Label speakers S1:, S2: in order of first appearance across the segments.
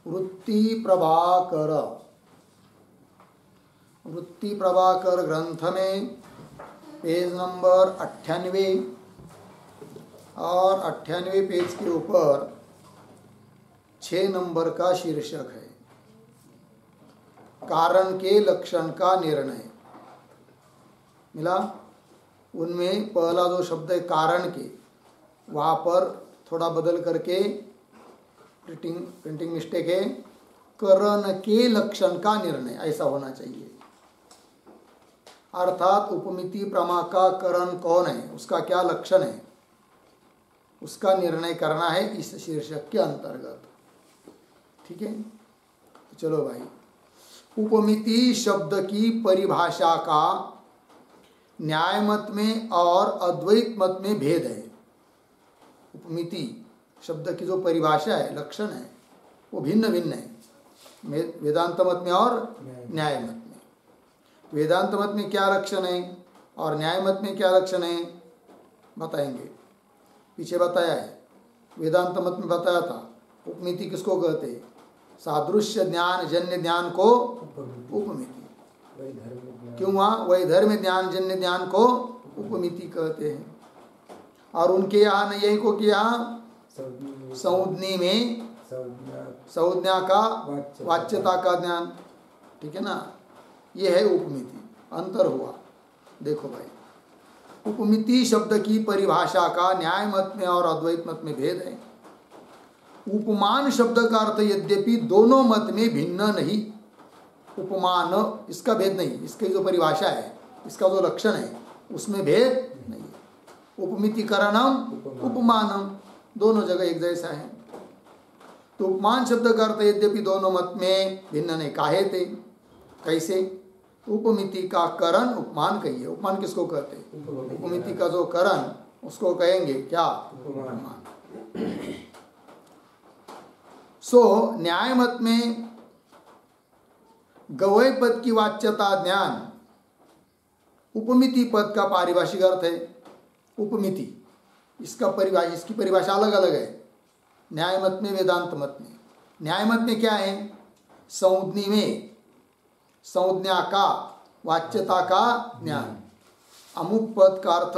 S1: वृत्ति प्रभाकर ग्रंथ में पेज नंबर 98 और 98 पेज के ऊपर 6 नंबर का शीर्षक है कारण के लक्षण का निर्णय। मिला? उनमें पहला जो शब्द है कारण के, वहाँ पर थोड़ा बदल करके प्रिंटिंग मिस्टेक है, करण के लक्षण का निर्णय ऐसा होना चाहिए। अर्थात उपमिति प्रमा का करण कौन है, उसका क्या लक्षण है, उसका निर्णय करना है इस शीर्षक के अंतर्गत। ठीक है, तो चलो भाई, उपमिति शब्द की परिभाषा का न्याय मत में और अद्वैत मत में भेद है। उपमिति शब्द की जो परिभाषा है, लक्षण है, वो भिन्न भिन्न है वेदांत मत में और न्याय मत में। वेदांत मत में क्या लक्षण है और न्याय मत में क्या लक्षण है बताएंगे, पीछे बताया है। वेदांत मत में बताया था उपमिति किसको कहते हैं, सादृश्य ज्ञान जन्य ज्ञान को उपमिति, क्यों वहाँ वैधर्म्य ज्ञान जन्य ज्ञान को उपमिति कहते हैं। और उनके यहाँ नहीं को किया संज्ञा में संज्ञा का वाच्यता का ज्ञान। ठीक है ना, ये है उपमिति, अंतर हुआ। देखो भाई, उपमिति शब्द की परिभाषा का न्याय मत में और अद्वैत मत में भेद है। उपमान शब्द का अर्थ यद्यपि दोनों मत में भिन्न नहीं, उपमान इसका भेद नहीं, इसकी जो परिभाषा है, इसका जो लक्षण है, उसमें भेद नहीं। उपमितिकरणम उपमानम दोनों जगह एक जैसा है। तो उपमान शब्द का अर्थ यद्यपि दोनों मत में भिन्न नहीं, काहे थे, कैसे? उपमिति का करण उपमान कहिए। उपमान किसको कहते हैं? उपमिति का जो करण उसको कहेंगे क्या? उपमान। सो न्याय मत में गवय पद की वाच्यता ज्ञान उपमिति पद का पारिभाषिक अर्थ है। उपमिति इसकी परिभाषा अलग अलग है, न्याय मत में वेदांत मत में। न्याय मत में क्या है, संज्ञा में संज्ञा का वाच्यता का ज्ञान, अमुक पद का अर्थ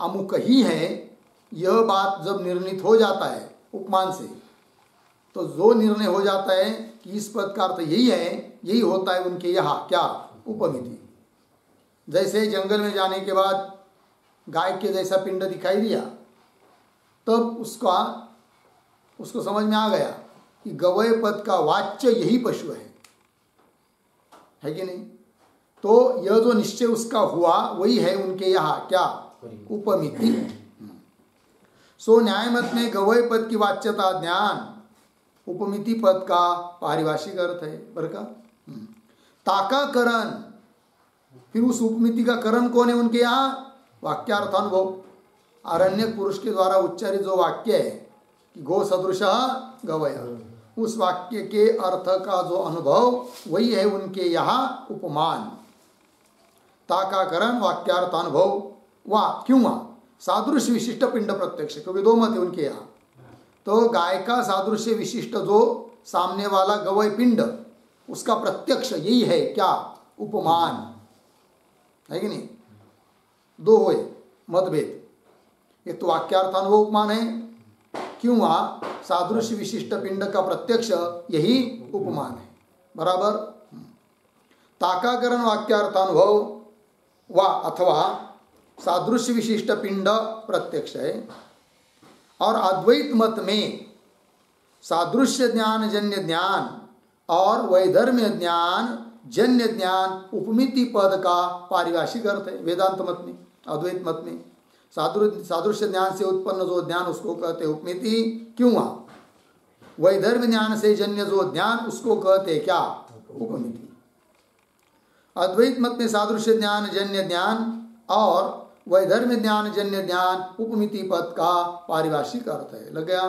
S1: अमुक ही है, यह बात जब निर्णित हो जाता है उपमान से, तो जो निर्णय हो जाता है कि इस पद का अर्थ यही है, यही होता है उनके यहाँ क्या? उपमिति। जैसे जंगल में जाने के बाद गाय के जैसा पिंड दिखाई दिया, तब उसको समझ में आ गया कि गवय पद का वाच्य यही पशु है कि नहीं? तो यह जो निश्चय उसका हुआ वही है उनके यहाँ क्या? उपमिति। सो न्याय मत में गवय पद की वाच्यता ज्ञान उपमिति पद का पारिभाषिक अर्थ है। बरका ताका करण, फिर उस उपमिति का करण कौन है उनके यहाँ? वाक्यार्थानुभव। आरण्य पुरुष के द्वारा उच्चारित जो वाक्य है कि गो सदृश गवय, उस वाक्य के अर्थ का जो अनुभव वही है उनके यहाँ उपमान। ताकाकरण वाक्यार्थानुभव वहाँ क्यों? वहाँ सादृश्य विशिष्ट पिंड प्रत्यक्ष, क्योंकि दो मत है उनके यहाँ। तो गाय का सादृश्य विशिष्ट जो सामने वाला गवय पिंड, उसका प्रत्यक्ष यही है क्या? उपमान है कि नहीं? दो हुए मतभेद। एक तो वाक्यार्थानुभव उपमान है, क्यों? वहाँ सादृश्य विशिष्ट पिंड का प्रत्यक्ष यही उपमान है। बराबर। ताकाकरण वाक्यार्थानुभव व अथवा सादृश्य विशिष्ट पिंड प्रत्यक्ष है। और अद्वैत मत में सादृश्य ज्ञान जन्य ज्ञान और वैधर्म्य ज्ञान जन्य ज्ञान उपमिति पद का पारिभाषिक अर्थ है। वेदांत मत में, अद्वैत मत में सादृश्य ज्ञान से उत्पन्न जो ज्ञान उसको कहते हैं उपमिति, क्यों? वैधर्म्य ज्ञान से जन्य जो ज्ञान उसको कहते हैं क्या? उपमिति। अद्वैत मत में सादृश्य ज्ञान जन्य ज्ञान और वैधर्म्य ज्ञान जन्य ज्ञान उपमिति पद का पारिभाषिक अर्थ है। लग गया?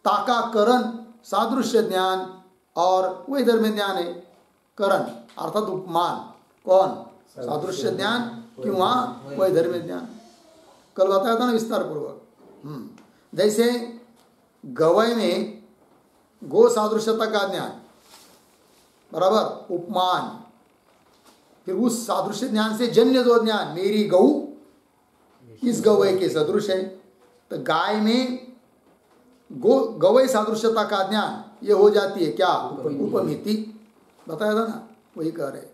S1: ताकाकरण सादृश्य ज्ञान और वैधर्म्य ज्ञान है। करण अर्थात उपमान कौन? सादृश्य ज्ञान, क्यों? वहाँ वैधर्म्य ज्ञान। कल बताया था ना विस्तार पूर्वक। जैसे गवय में गो सादृश्यता का ज्ञान, बराबर, उपमान, फिर उस सादृश्य ज्ञान से जन्य जो ज्ञान, मेरी गौ इस गवय के सदृश है, तो गाय में गवय सादृश्यता का ज्ञान ये हो जाती है क्या, उपमिति, बताया था ना, वही कह रहे।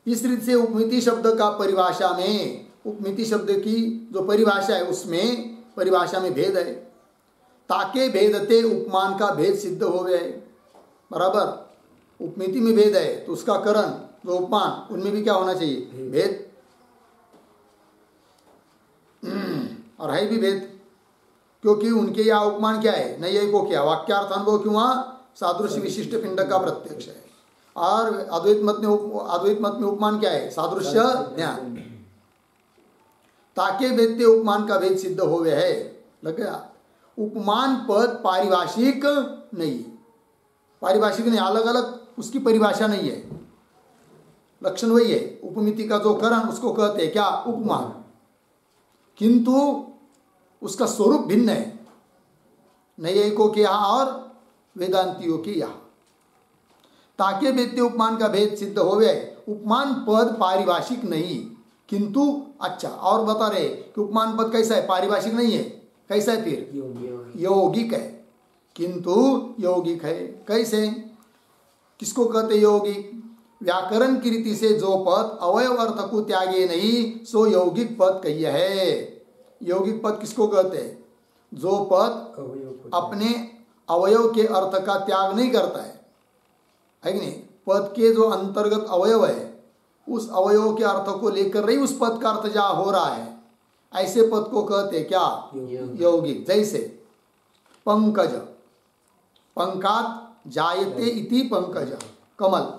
S1: इस रीति से उपमिति शब्द का परिभाषा में, उपमिति शब्द की जो परिभाषा है उसमें परिभाषा में भेद है। ताके भेदते उपमान का भेद सिद्ध हो गया है, बराबर। उपमिति में भेद है तो उसका करण जो उपमान उनमें भी क्या होना चाहिए, भेद, और है भी भेद, क्योंकि उनके यहाँ उपमान क्या है, नहीं को क्या वाक्यार्थ अनुभव, क्यों वहाँ सादृश्य विशिष्ट पिंड का प्रत्यक्ष है, और अद्वैत मत में उपमान क्या है, सादृश्य ज्ञान। ताके भेदते उपमान का भेद सिद्ध हो गया है, लग गया। उपमान पद पारिभाषिक नहीं, पारिभाषिक नहीं, अलग अलग उसकी परिभाषा नहीं है, लक्षण वही है। उपमिति का जो करण उसको कहते हैं क्या, उपमान, किंतु उसका स्वरूप भिन्न है नैयायिकों के यहाँ और वेदांतियों के यहाँ। ताके भेदते उपमान का भेद सिद्ध हो गया है। उपमान पद पारिभाषिक नहीं, किंतु अच्छा और बता रहे कि उपमान पद कैसा है, पारिभाषिक नहीं है, कैसा है फिर, यौगिक है, किंतु यौगिक है। कैसे, किसको कहते यौगिक, व्याकरण की रीति से जो पद अवयव अर्थ को त्यागे नहीं सो यौगिक पद कहिए है। यौगिक पद किसको कहते हैं, जो पद अपने अवयव के अर्थ का त्याग नहीं करता है कि नहीं, पद के जो अंतर्गत अवयव है उस अवयव के अर्थ को लेकर ही उस पद का अर्थ जहाँ हो रहा है, ऐसे पद को कहते क्या, यौगिक। जैसे पंकज, पंकात जायते इति पंकज, कमल,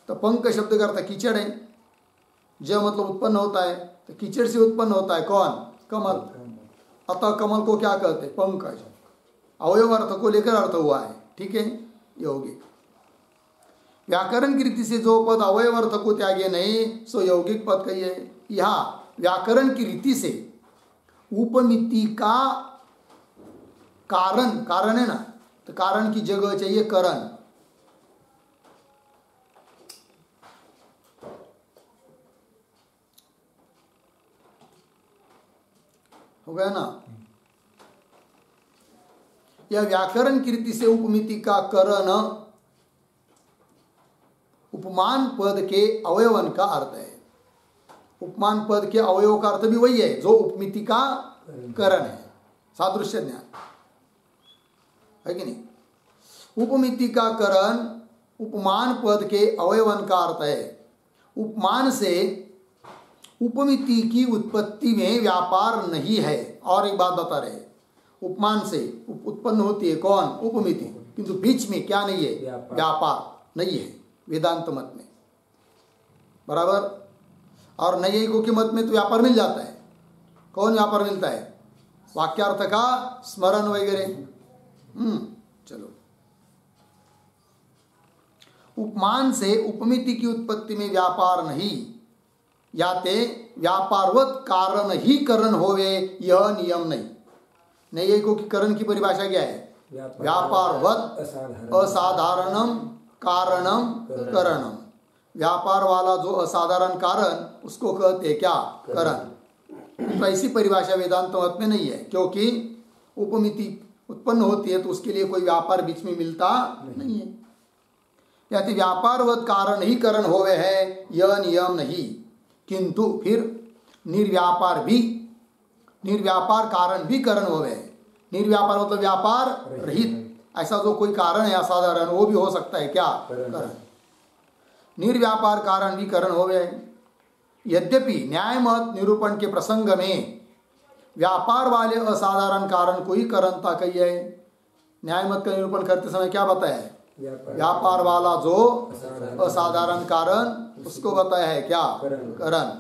S1: तो पंक शब्द का अर्थ कीचड़ है, ज मतलब उत्पन्न होता है, तो कीचड़ से उत्पन्न होता है कौन, कमल, अतः कमल को क्या कहते हैं, पंकज, अवयव अर्थ को लेकर अर्थ हुआ है, ठीक है, यौगिक। व्याकरण की रीति से जो पद अवयव अर्थ को त्यागे नहीं सो यौगिक पद कहिए। यहाँ व्याकरण की रीति से उपमिति का कारण, कारण है ना, तो कारण की जगह चाहिए करण, हो गया ना। यह व्याकरण की रीति से उपमिति का करण उपमान पद के अवयवन का अर्थ है। उपमान पद के अवयव का अर्थ भी वही है जो उपमिति का करण है, सादृश्य ज्ञान है कि नहीं। उपमिति का करण उपमान पद के अवयवन का अर्थ है। उपमान से उपमिति की उत्पत्ति में व्यापार नहीं है। और एक बात बता रहे, उपमान से उत्पन्न होती है कौन, उपमिति, किंतु बीच में क्या नहीं है, व्यापार नहीं है वेदांत मत में, बराबर। और नैयायिकों के मत में तो व्यापार मिल जाता है। कौन व्यापार मिलता है, वाक्यार्थ का स्मरण वगैरह। चलो, उपमान से उपमिति की उत्पत्ति में व्यापार नहीं, याते व्यापारवत कारण ही करण होवे, यह नियम नहीं। नैयायिकों की करण की परिभाषा क्या है, व्यापारवत असाधारणम कारणम करणम। व्यापार वाला जो असाधारण कारण उसको कहते क्या, करण। तो ऐसी परिभाषा वेदांत मत में नहीं है, क्योंकि उपमिति उत्पन्न होती है तो उसके लिए कोई व्यापार बीच में मिलता नहीं है। यानी व्यापारवत कारण ही करण होवे है, यह नियम नहीं। किंतु फिर निर्व्यापार भी, निर्व्यापार कारण भी करण होवे है। निर्व्यापार मतलब व्यापार रहित, ऐसा जो कोई कारण है असाधारण वो भी हो सकता है क्या, करण। निर्व्यापार कारण भी करण हो गए। यद्यपि न्याय मत निरूपण के प्रसंग में व्यापार वाले असाधारण कारण को ही करणता कही है। न्याय मत का निरूपण करते समय क्या बताया है, व्यापार वाला जो असाधारण कारण उसको बताया है क्या, करण।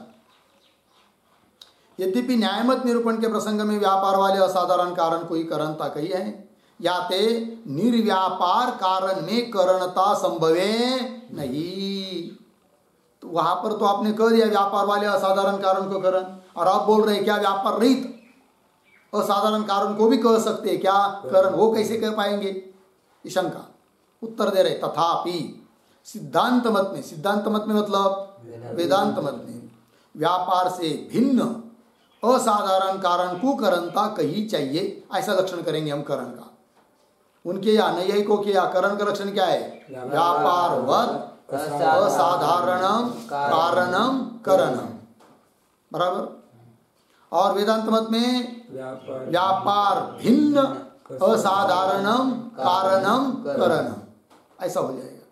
S1: यद्यपि न्याय मत निरूपण के प्रसंग में व्यापार वाले असाधारण कारण को ही करणता कही है, याते निर्व्यापार कारण में करणता संभवे नहीं। तो वहां पर तो आपने कह दिया व्यापार वाले असाधारण कारण को करण, और आप बोल रहे क्या व्यापार रहित, असाधारण कारण को भी कह सकते हैं क्या, करण। वो कैसे कह पाएंगे, ये शंका। उत्तर दे रहे तथापि सिद्धांत मत में, सिद्धांत मत में मतलब वेदांत मत में, व्यापार से भिन्न असाधारण कारण को करणता कही चाहिए, ऐसा लक्षण करेंगे हम करण का। उनके या नैयायिकों के या करण का लक्षण क्या है, व्यापारवत् असाधारणम कारणम करणम, बराबर। और वेदांत मत में व्यापार भिन्न असाधारणम कारणम करणम, ऐसा हो जाएगा।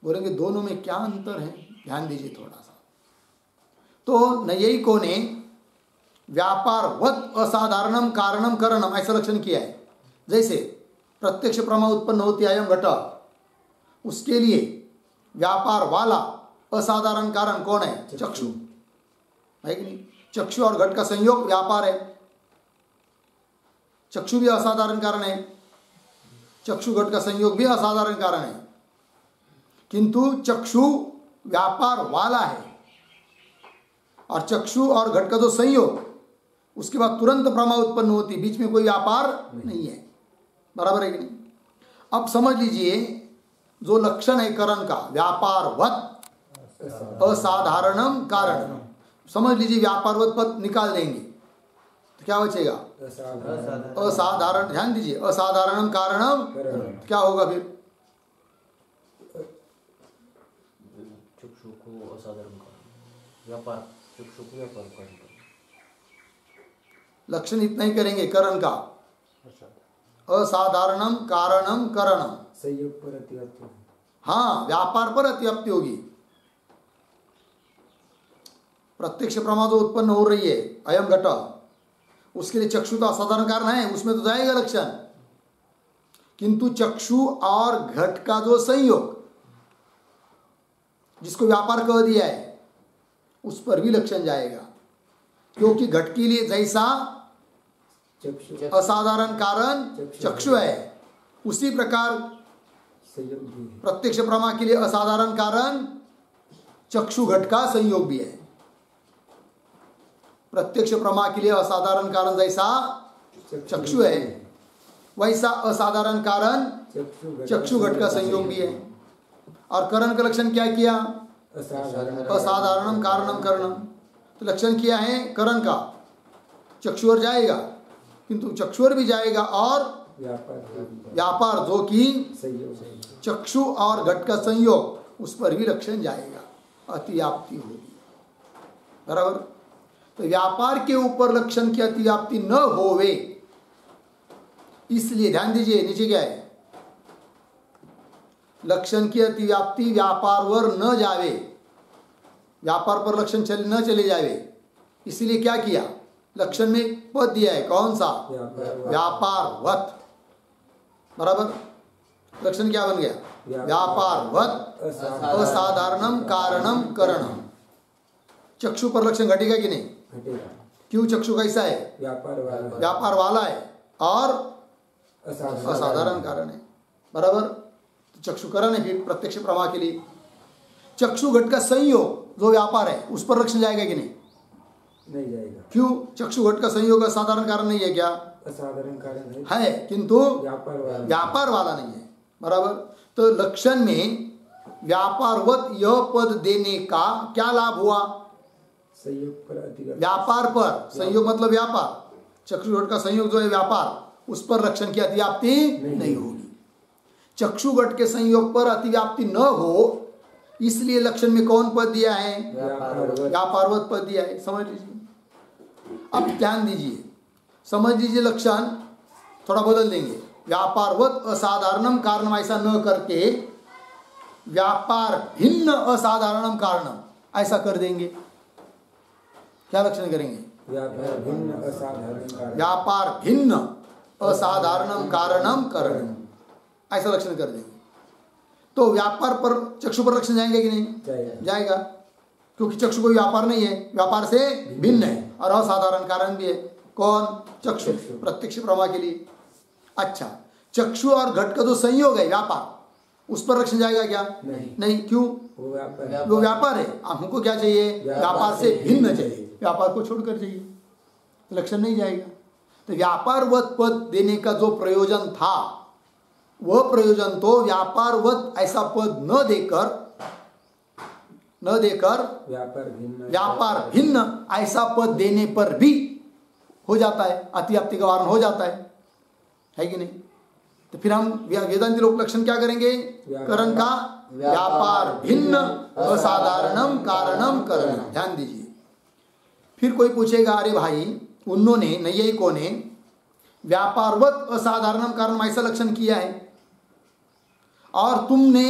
S1: बोलेंगे दोनों में क्या अंतर है, ध्यान दीजिए थोड़ा सा। तो नैयायिकों ने व्यापारवत् असाधारणम कारणम करणम ऐसा लक्षण किया है। जैसे प्रत्यक्ष प्रमा उत्पन्न होती है अयम घट, उसके लिए व्यापार वाला असाधारण कारण कौन है, चक्षु है कि नहीं। चक्षु और घट का संयोग व्यापार है, चक्षु भी असाधारण कारण है, चक्षु घट का संयोग भी असाधारण कारण है, किंतु चक्षु व्यापार वाला है और चक्षु और घट का जो संयोग उसके बाद तुरंत प्रमा उत्पन्न होती, बीच में कोई व्यापार नहीं है, बराबर है कि नहीं। अब समझ लीजिए जो लक्षण है करण का व्यापारवत् असाधारणम कारण, समझ लीजिए व्यापारवत् पद निकाल देंगे तो क्या बचेगा, असाधारण। ध्यान दीजिए असाधारणम कारणम क्या होगा फिर,
S2: चक्षु को असाधारण व्यापार, चक्षु को व्यापार।
S1: लक्षण इतना ही करेंगे करण का, असाधारणम कारणम करणम,
S3: संयोग पर अतिव्याप्ति होगी।
S1: हाँ, व्यापार पर अतिव्याप्ति होगी। प्रत्यक्ष प्रमा जो उत्पन्न हो रही है अयम घट, उसके लिए चक्षु तो असाधारण कारण है, उसमें तो जाएगा लक्षण, किंतु चक्षु और घट का जो संयोग जिसको व्यापार कह दिया है उस पर भी लक्षण जाएगा, क्योंकि घट के लिए जैसा असाधारण कारण चक्षु है, उसी प्रकार प्रत्यक्ष प्रमा के लिए असाधारण कारण चक्षु घट का संयोग भी है। प्रत्यक्ष प्रमा के लिए असाधारण कारण जैसा चक्षु है वैसा असाधारण कारण चक्षु घट का संयोग भी है। और करण का लक्षण क्या किया, असाधारणम कारणम करणम, तो लक्षण किया है करण का चक्षुर जाएगा, किंतु चक्षुर भी जाएगा और व्यापार जो कि चक्षु और घट का संयोग उस पर भी लक्षण जाएगा, अतिव्याप्ति होगी, बराबर। तो व्यापार के ऊपर लक्षण की अतिव्याप्ति न होवे, इसलिए ध्यान दीजिए नीचे क्या है, लक्षण की अतिव्याप्ति व्यापार वर न जावे, व्यापार पर लक्षण न चले जावे, इसलिए क्या किया, लक्षण में पद दिया है, कौन सा, व्यापारवत्, बराबर। लक्षण क्या बन गया, व्यापारवत् असाधारणम कारणम करणम। चक्षु पर लक्षण घटेगा कि नहीं, क्यों, चक्षु कैसा है, व्यापार वाला है और असाधारण कारण है, बराबर। तो चक्षु करण है फिर प्रत्यक्ष प्रमा के लिए। चक्षु घट का संयोग जो व्यापार है उस पर लक्षण जाएगा कि नहीं,
S3: नहीं जाएगा।
S1: क्यों, चक्षु घट का संयोग असाधारण कारण नहीं है क्या,
S3: असाधारण कारण
S1: है, किंतु
S3: व्यापार
S1: वाला नहीं है, बराबर। तो लक्षण में व्यापारवत् यह पद देने का क्या लाभ हुआ,
S3: संयोग पर अतिव्याप्ति,
S1: व्यापार पर संयोग मतलब व्यापार, चक्षु घट का संयोग जो है व्यापार, उस पर लक्षण की अतिव्याप्ति नहीं होगी। चक्षु घट के संयोग पर अतिव्याप्ति न हो इसलिए लक्षण में कौन पद दिया है, व्यापारवत् पद दिया है, समझ लीजिए। अब ध्यान दीजिए, समझ लीजिए, लक्षण थोड़ा बदल देंगे, व्यापारवत् असाधारणम कारणम ऐसा न करके व्यापार भिन्न असाधारणम कारणम ऐसा कर देंगे। क्या लक्षण करेंगे, व्यापार भिन्न असाधारणम कारणम करणम, ऐसा लक्षण कर देंगे। तो व्यापार पर चक्षु पर लक्षण जाएंगे कि नहीं, जाएगा, क्योंकि चक्षु कोई व्यापार नहीं है, व्यापार से भिन्न है और असाधारण कारण भी है, कौन, चक्षु, प्रत्यक्ष प्रमा के लिए। अच्छा, चक्षु और घट का जो संयोग है व्यापार, उस पर लक्षण जाएगा क्या, नहीं, क्यों, वो व्यापार है, हमको क्या चाहिए, व्यापार से भिन्न चाहिए, व्यापार को छोड़कर चाहिए, लक्षण नहीं जाएगा। तो व्यापारवत पद देने का जो प्रयोजन था वह प्रयोजन तो व्यापारवत ऐसा पद न देकर व्यापार भिन्न ऐसा पद देने पर भी हो जाता है, अतिव्याप्ति का वारण हो जाता है कि नहीं? तो फिर हम वेदांती लोक लक्षण क्या करेंगे? करण का व्यापार भिन्न असाधारणम कारणम करणम। ध्यान दीजिए। फिर कोई पूछेगा अरे भाई उन्होंने नैयायिकों ने व्यापारवत असाधारणम कारण ऐसा लक्षण किया है और तुमने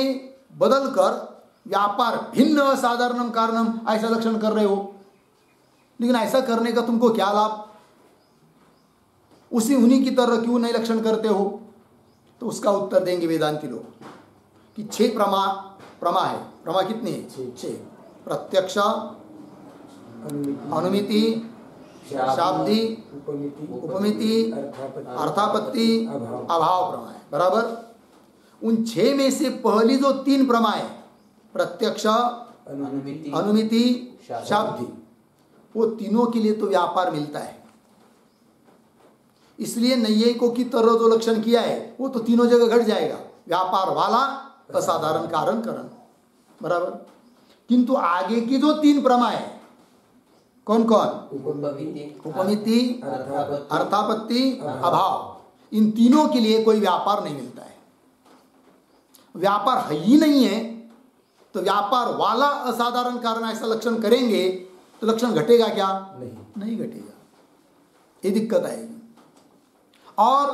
S1: बदलकर व्यापार भिन्न असाधारणम कारणम ऐसा लक्षण कर रहे हो, लेकिन ऐसा करने का तुमको क्या लाभ? उन्हीं की तरह क्यों नहीं लक्षण करते हो? तो उसका उत्तर देंगे वेदांती लोग कि 6 प्रमा है। प्रमा कितनी है? 6। प्रत्यक्ष, अनुमिति, शाब्दी, उपमिति, अर्थापत्ति, अभाव प्रमा है। बराबर। उन 6 में से पहली जो 3 प्रमा है, प्रत्यक्ष, अनुमिति, शाब्दी, वो तीनों के लिए तो व्यापार मिलता है। इसलिए नैयायिकों की तरह जो लक्षण किया है वो तो तीनों जगह घट जाएगा, व्यापार वाला, असाधारण कारण करण। बराबर। किंतु आगे की जो 3 प्रमा है, कौन कौन? उपमिति, अर्थापत्ति, अभाव, इन तीनों के लिए कोई व्यापार नहीं मिलता है। व्यापार है ही नहीं है तो व्यापार वाला असाधारण कारण ऐसा लक्षण करेंगे तो लक्षण घटेगा क्या? नहीं घटेगा। ये दिक्कत आएगी। और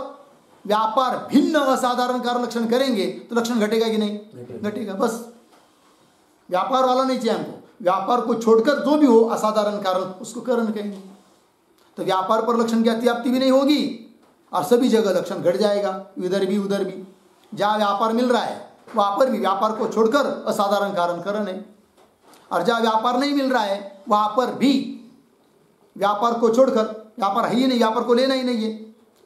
S1: व्यापार भिन्न असाधारण कारण लक्षण करेंगे तो लक्षण घटेगा कि नहीं? घटेगा। बस व्यापार वाला नहीं चाहिए हमको, व्यापार को छोड़कर जो भी हो असाधारण कारण उसको कारण कहेंगे। तो व्यापार पर लक्षण की अतिव्याप्ति भी नहीं होगी और सभी जगह लक्षण घट जाएगा, इधर भी उधर भी। जहाँ व्यापार मिल रहा है वहाँ पर भी व्यापार को छोड़कर असाधारण कारण करण है, और जहाँ व्यापार नहीं मिल रहा है वहाँ पर भी व्यापार को छोड़कर, व्यापार है ही नहीं, व्यापार को लेना ही नहीं है,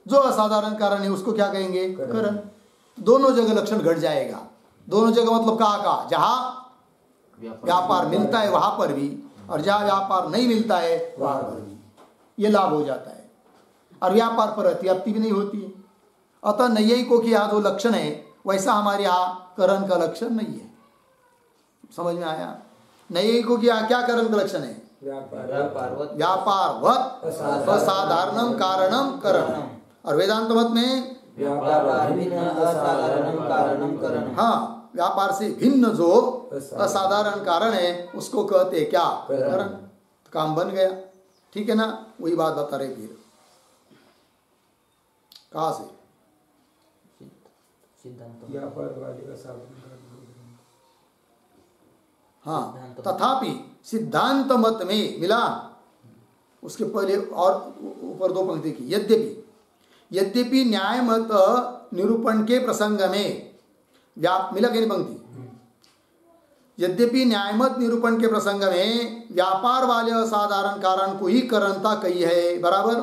S1: जो असाधारण कारण है उसको क्या कहेंगे? करण। दोनों जगह लक्षण घट जाएगा। दोनों जगह मतलब कहाँ? जहाँ व्यापार मिलता है वहां पर भी, और जहाँ व्यापार नहीं मिलता है वहां पर भी ये लाभ हो जाता है, और व्यापार पर अतिव्याप्ति भी नहीं होती है। अतः नैयायिकों के यहाँ जो लक्षण है वैसा हमारे यहाँ करण का लक्षण नहीं है। समझ में आया? नैयायिकों के यहाँ क्या करण का लक्षण है? व्यापारवत असाधारणम कारणम करणम। और वेदांत मत में हाँ, व्यापार से भिन्न जो असाधारण कारण है उसको कहते क्या? करण। तो काम बन गया। ठीक है ना? वही बात बता रहे। फिर कहाँ से? हाँ, तथापि सिद्धांत मत में मिला। उसके पहले और ऊपर 2 पंक्ति की। यद्यपि न्याय मत निरूपण के प्रसंग में मिला कि नहीं पंक्ति? यद्यपि न्यायमत निरूपण के प्रसंग में व्यापार वाले असाधारण कारण को ही करणता कही है। बराबर।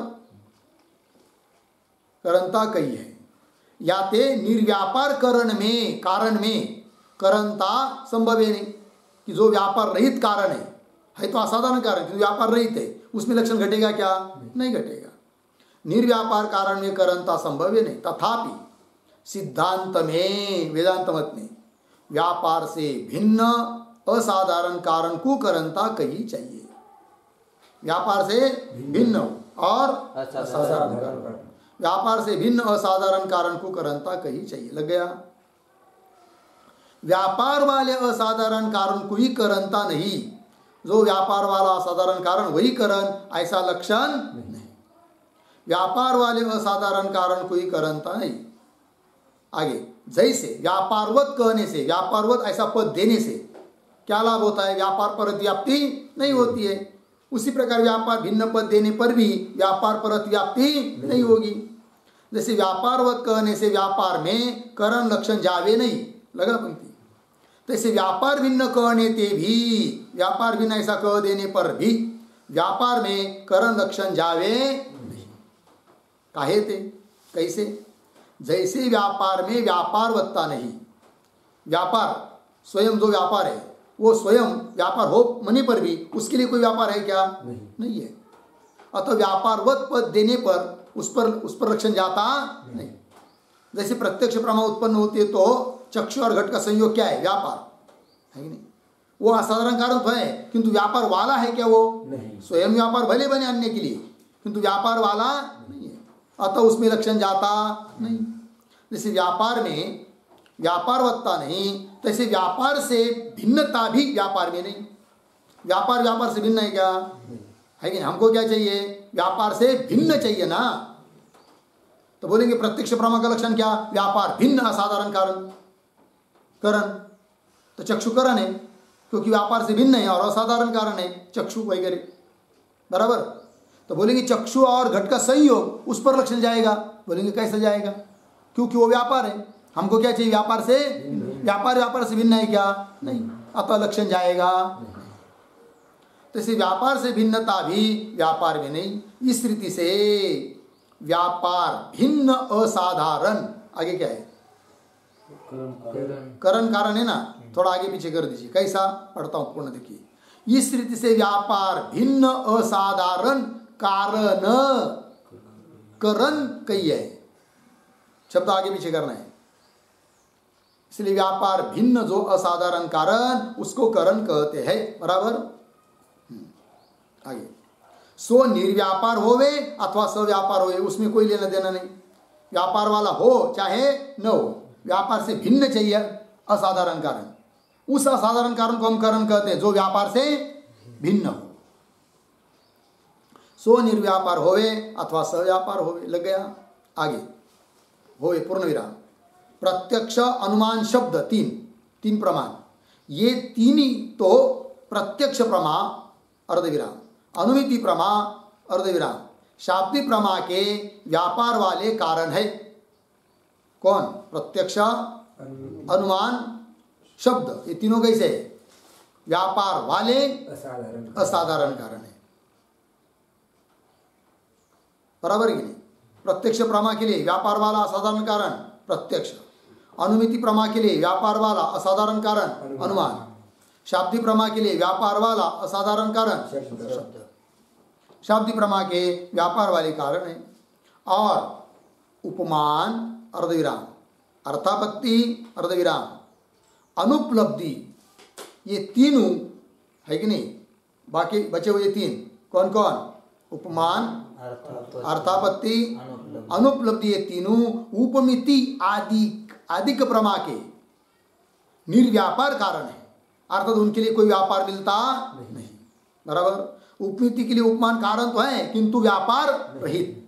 S1: करणता कही है। या ते निर्व्यापार कारण में करणता संभव है नहीं, कि जो व्यापार रहित कारण है तो असाधारण कारण, क्योंकि व्यापार रहित है, उसमें लक्षण घटेगा क्या? नहीं घटेगा। निर्व्यापार कारण में करणता संभव है नहीं। तथापि सिद्धांत में, वेदांत मत में, व्यापार से भिन्न असाधारण कारण को करणता कही चाहिए। व्यापार से भिन्न और असाधारण कारण, व्यापार से भिन्न असाधारण कारण को करणता कही चाहिए। लग गया? व्यापार वाले असाधारण कारण को ही करणता नहीं, जो व्यापार वाला असाधारण कारण वही करण, ऐसा लक्षण नहीं। व्यापार वाले असाधारण कारण को ही करणता नहीं। आगे, जैसे व्यापारवत कहने से, व्यापारवत ऐसा पद देने से क्या लाभ होता है? व्यापार पर अतिव्याप्ति नहीं होती है। उसी प्रकार व्यापार भिन्न पद देने पर भी व्यापार पर अतिव्याप्ति नहीं होगी। जैसे व्यापारवत कहने से व्यापार में करण लक्षण जावे नहीं, लगा पंक्ति। तैसे व्यापार भिन्न कहने ते भी, व्यापार भिन्न ऐसा कह देने पर भी व्यापार में करण लक्षण जावे नहीं। काहे ते? कैसे? जैसे व्यापार में व्यापारवत्ता नहीं, व्यापार स्वयं जो व्यापार है वो स्वयं व्यापार हो मने पर भी उसके लिए कोई व्यापार है क्या? नहीं है। अतः व्यापारवत पद देने पर उस पर लक्षण जाता नहीं। जैसे प्रत्यक्ष प्रमा उत्पन्न होती है तो चक्षु और घट का संयोग क्या है? व्यापार है कि नहीं? वो असाधारण कारण तो है, किंतु व्यापार वाला है क्या? वो
S3: नहीं।
S1: स्वयं व्यापार भले बने अन्य के लिए, किंतु व्यापार वाला नहीं है, अतः उसमें लक्षण जाता नहीं। जैसे व्यापार में व्यापारवत्ता नहीं, तैसे व्यापार से भिन्नता भी व्यापार में नहीं। व्यापार से भिन्न है क्या? है कि नहीं? हमको क्या चाहिए? व्यापार से भिन्न चाहिए ना। तो बोलेंगे प्रत्यक्ष प्रमा का लक्षण क्या? व्यापार भिन्न असाधारण कारण करण। तो चक्षु करण है, क्योंकि व्यापार से भिन्न है और असाधारण कारण है चक्षु वगैरह, बराबर। तो बोलेंगे चक्षु और घट का संयोग, उस पर लक्षण जाएगा। बोलेंगे कैसे जाएगा? क्योंकि वो व्यापार है। हमको क्या चाहिए? व्यापार से व्यापार से भिन्न है क्या? नहीं, अतः लक्षण जाएगा। तो इसे व्यापार से भिन्नता भी व्यापार में नहीं। इस रीति से व्यापार भिन्न असाधारण, आगे क्या है? करण कारण है ना, थोड़ा आगे पीछे कर दीजिए। कैसा? पढ़ता हूं, पूर्ण देखिए। इस रीति से व्यापार भिन्न असाधारण कारण करण कही है, शब्द आगे पीछे करना है। इसलिए व्यापार भिन्न जो असाधारण कारण, उसको करण कहते हैं, बराबर। आगे सो निर्व्यापार होवे अथवा सव्यापार होवे, उसमें कोई लेना देना नहीं। व्यापार वाला हो चाहे न हो, व्यापार से भिन्न चाहिए असाधारण कारण। उस असाधारण कारण को हम करण कहते हैं जो व्यापार से भिन्न हो। सो निर्व्यापार होवे अथवा सव्यापार होवे, लग गया। आगे होवे पूर्ण विराम। प्रत्यक्ष अनुमान शब्द तीन प्रमाण, ये तीन ही तो प्रत्यक्ष प्रमा अर्धविराम, अनुमिति प्रमा अर्धविराम, शाब्दिक प्रमा के व्यापार वाले कारण है। कौन? प्रत्यक्ष अनुमान शब्द, ये तीनों कैसे है? व्यापार वाले असाधारण कारण है, बराबर कि नहीं? प्रत्यक्ष प्रमा के लिए व्यापार वाला असाधारण कारण प्रत्यक्ष, अनुमिति प्रमा के लिए व्यापार वाला असाधारण कारण अनुमान, शाब्दिक प्रमा के लिए व्यापार वाला असाधारण कारण शब्द। शाब्दिक प्रमा के व्यापार वाले कारण है। और उपमान अर्धविराम, अर्थापत्ति अर्धविराम, अनुपलब्धि, ये तीनों है कि नहीं? बाकी बचे हुए तीन कौन कौन? उपमान, अर्थापत्ति, अनुपलब्धि, ये तीनों उपमिति आदि प्रमा के निर्व्यापार कारण है। अर्थात उनके लिए कोई व्यापार मिलता नहीं, बराबर। उपमिति के लिए उपमान कारण तो है, किंतु व्यापार रहित।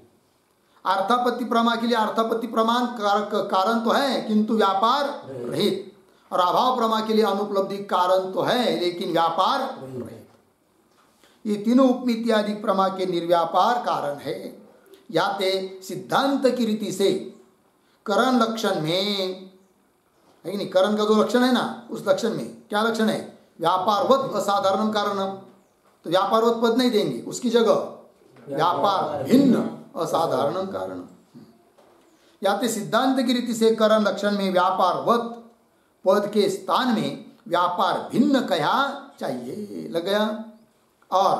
S1: अर्थापत्ति प्रमा के लिए अर्थापत्ति प्रमाण कारण तो है, किंतु व्यापार रहित। और अभाव प्रमा के लिए अनुपलब्धि कारण तो है, लेकिन व्यापार रहित। ये तीनों उपमिति आदि प्रमा के निर्व्यापार कारण है। याते सिद्धांत की रीति से करण लक्षण में है कि नहीं? करण का जो लक्षण है ना, उस लक्षण में क्या लक्षण है? व्यापारवत असाधारण कारण। तो व्यापारवत पद नहीं देंगे, उसकी जगह व्यापार भिन्न असाधारण कारण। याते सिद्धांत की रीति से करण लक्षण में व्यापारवत पद के स्थान में व्यापार भिन्न कहा चाहिए, लग गया। और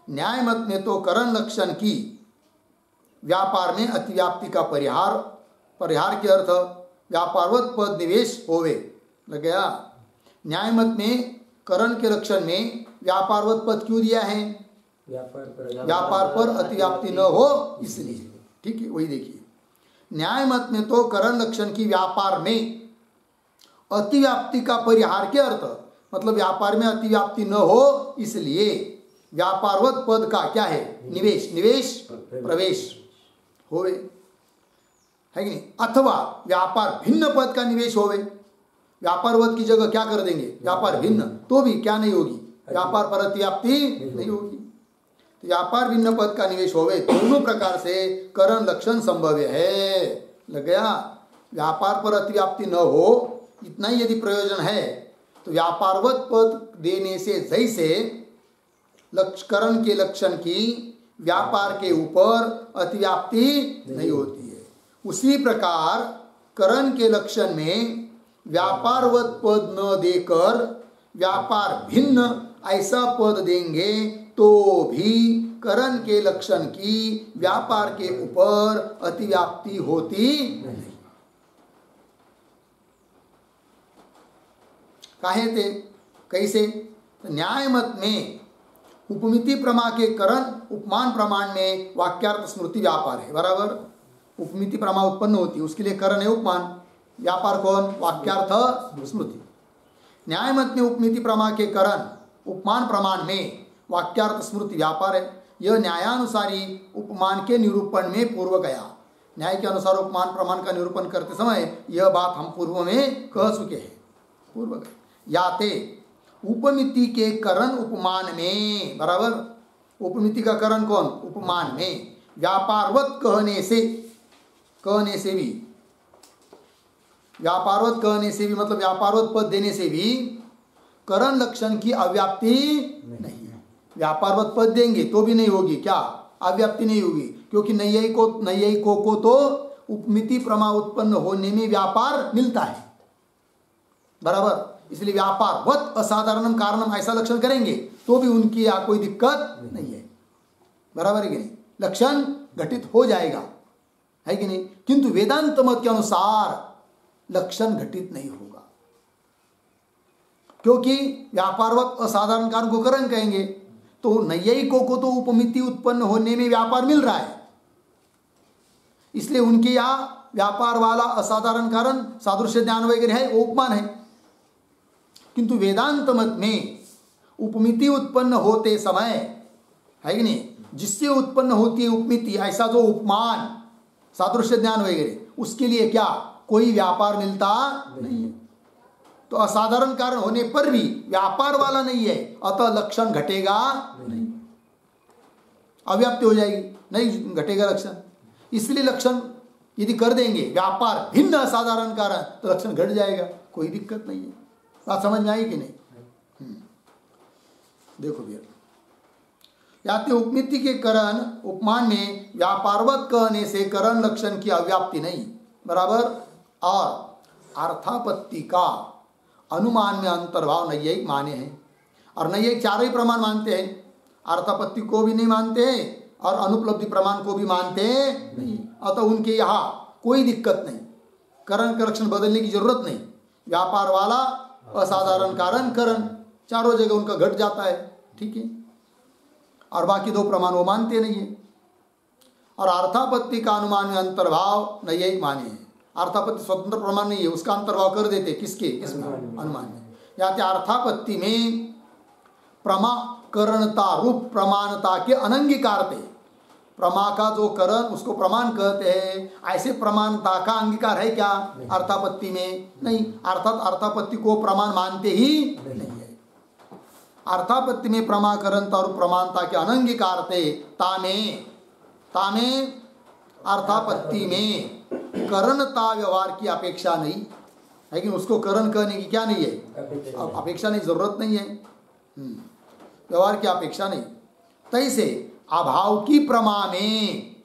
S1: न्याय मत में तो करण लक्षण की व्यापार में अतिव्याप्ति का परिहार के अर्थ व्यापारवत पद निवेश होवे, लग गया। न्याय मत में करण के लक्षण में व्यापारवत पद क्यों दिया है? व्यापार पर अतिव्याप्ति न हो इसलिए, ठीक है। वही देखिए, न्याय मत में तो करण लक्षण की व्यापार में अतिव्याप्ति का परिहार के अर्थ, मतलब व्यापार में अतिव्याप्ति न हो इसलिए व्यापारवत पद का क्या है? निवेश प्रवेश होवे, है कि नहीं? अथवा व्यापार भिन्न पद का निवेश होवे, व्यापारवत की जगह क्या कर देंगे? व्यापार भिन्न, तो भी क्या नहीं होगी? व्यापार पर अतिव्याप्ति नहीं होगी। तो व्यापार भिन्न पद का निवेश होवे, दोनों प्रकार से करण लक्षण संभव्य है, लग गया। व्यापार पर अतिव्याप्ति न हो इतना ही यदि प्रयोजन है तो व्यापारवत पद देने से जैसे करण के लक्षण की व्यापार के ऊपर अतिव्याप्ति नहीं होती है, उसी प्रकार करण के लक्षण में व्यापारवत पद न देकर व्यापार भिन्न ऐसा पद देंगे तो भी करण के लक्षण की व्यापार के ऊपर अतिव्याप्ति होती नहीं। काहे थे कैसे? न्याय मत में उपमिति प्रमा के करण उपमान प्रमाण में वाक्यार्थ स्मृति व्यापार है, बराबर। उपमिति प्रमा उत्पन्न होती है, उसके लिए करण है उपमान, व्यापार कौन? वाक्यार्थ स्मृति। न्याय मत में उपमिति प्रमा के करण उपमान प्रमाण में वाक्यार्थ स्मृति व्यापार है। यह न्यायानुसारी उपमान के निरूपण में पूर्व गया। न्याय के अनुसार उपमान प्रमाण का निरूपण करते समय यह बात हम पूर्व में कह चुके हैं, पूर्व गए। याते उपमिति के करण उपमान में, बराबर, उपमिति का करण कौन? उपमान में व्यापारवत कहने से भी, व्यापारवत कहने से भी मतलब व्यापारवत पद देने से भी करण लक्षण की अव्याप्ति नहीं है। व्यापारवत पद देंगे तो भी नहीं होगी, क्या? अव्याप्ति नहीं होगी, क्योंकि नैयायिकों को तो उपमिति प्रमा उत्पन्न होने में व्यापार मिलता है, बराबर। इसलिए व्यापारवत असाधारणम कारणम ऐसा लक्षण करेंगे तो भी उनकी यहाँ कोई दिक्कत नहीं है, बराबर है कि नहीं? लक्षण घटित हो जाएगा, है कि नहीं? किंतु वेदांत मत के अनुसार लक्षण घटित नहीं होगा, क्योंकि व्यापारवत असाधारण कारण को करण कहेंगे तो नैयायिकों को तो उपमिति उत्पन्न होने में व्यापार मिल रहा है, इसलिए उनके यहाँ व्यापार वाला असाधारण कारण सादृश्य ज्ञान वगैरह है, वो उपमान है। किंतु वेदांत मत में उपमिति उत्पन्न होते समय, है कि नहीं, जिससे उत्पन्न होती है उपमिति, ऐसा जो उपमान सादृश्य ज्ञान वगैरह, उसके लिए क्या कोई व्यापार मिलता नहीं है। तो असाधारण कारण होने पर भी व्यापार वाला नहीं है, अतः लक्षण घटेगा नहीं, अव्याप्ति हो जाएगी, नहीं घटेगा लक्षण। इसलिए लक्षण यदि कर देंगे व्यापार भिन्न असाधारण कारण तो लक्षण घट जाएगा, कोई दिक्कत नहीं है। बात समझ में आई कि नहीं? देखो भैया, याते उपमिति के करण उपमान में व्यापारवत कहने से करण लक्षण की अव्याप्ति नहीं, बराबर। और अर्थापत्ति का अनुमान में अंतर्भाव नैयायिक माने हैं, और नैयायिक चारों ही प्रमाण मानते हैं, अर्थापत्ति को भी नहीं मानते और अनुपलब्धि प्रमाण को भी मानते नहीं, अतः उनके यहाँ कोई दिक्कत नहीं, करण का लक्षण बदलने की जरूरत नहीं। व्यापार वाला असाधारण कारण करण चारों जगह उनका घट जाता है, ठीक है। और बाकी दो प्रमाण वो मानते नहीं है। और अर्थापत्ति का अनुमान में अंतर्भाव नैयायिक माने हैं। अर्थापत्ति स्वतंत्र प्रमाण नहीं है, उसका अंतर्भाव कर देते किसके? इसमें अनुमान में। याते अर्थापत्ति में प्रमाकरणता रूप प्रमाणता के अनंगीकारते, प्रमा का जो करण उसको प्रमाण कहते हैं, ऐसे प्रमाणता का अंगीकार है क्या अर्थापत्ति में? नहीं, अर्थात अर्थापत्ति को प्रमाण मानते ही नहीं है। अर्थापत्ति में प्रमाकरणता और प्रमाणता के अनंगीकारते तामे अर्थापत्ति में करणता व्यवहार की अपेक्षा नहीं, लेकिन उसको करण कहने की क्या नहीं है? अपेक्षा नहीं, जरूरत नहीं है, व्यवहार की अपेक्षा नहीं। तैसे अभाव की प्रमा में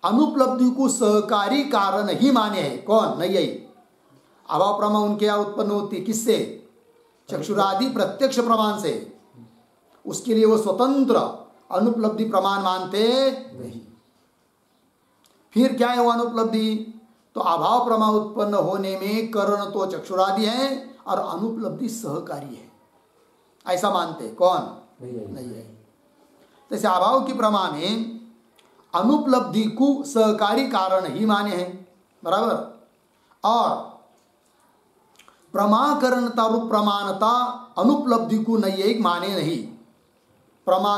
S1: अनुपलब्धि को सहकारी कारण ही माने हैं। कौन? नैयायिक। अभाव प्रमा उनके यहाँ उत्पन्न होती है किससे? चक्षुरादि प्रत्यक्ष प्रमाण से। उसके लिए वो स्वतंत्र अनुपलब्धि प्रमाण मानते नहीं। फिर क्या है वो अनुपलब्धि? तो अभाव प्रमा उत्पन्न होने में करण तो चक्षुरादि है और अनुपलब्धि सहकारी है, ऐसा मानते। कौन? नहीं है। जैसे अभाव की प्रमा में अनुपलब्धि को सहकारी कारण ही माने हैं, बराबर। और प्रमाकरणता रूप प्रमाणता अनुपलब्धि को नैयायिक माने नहीं। प्रमा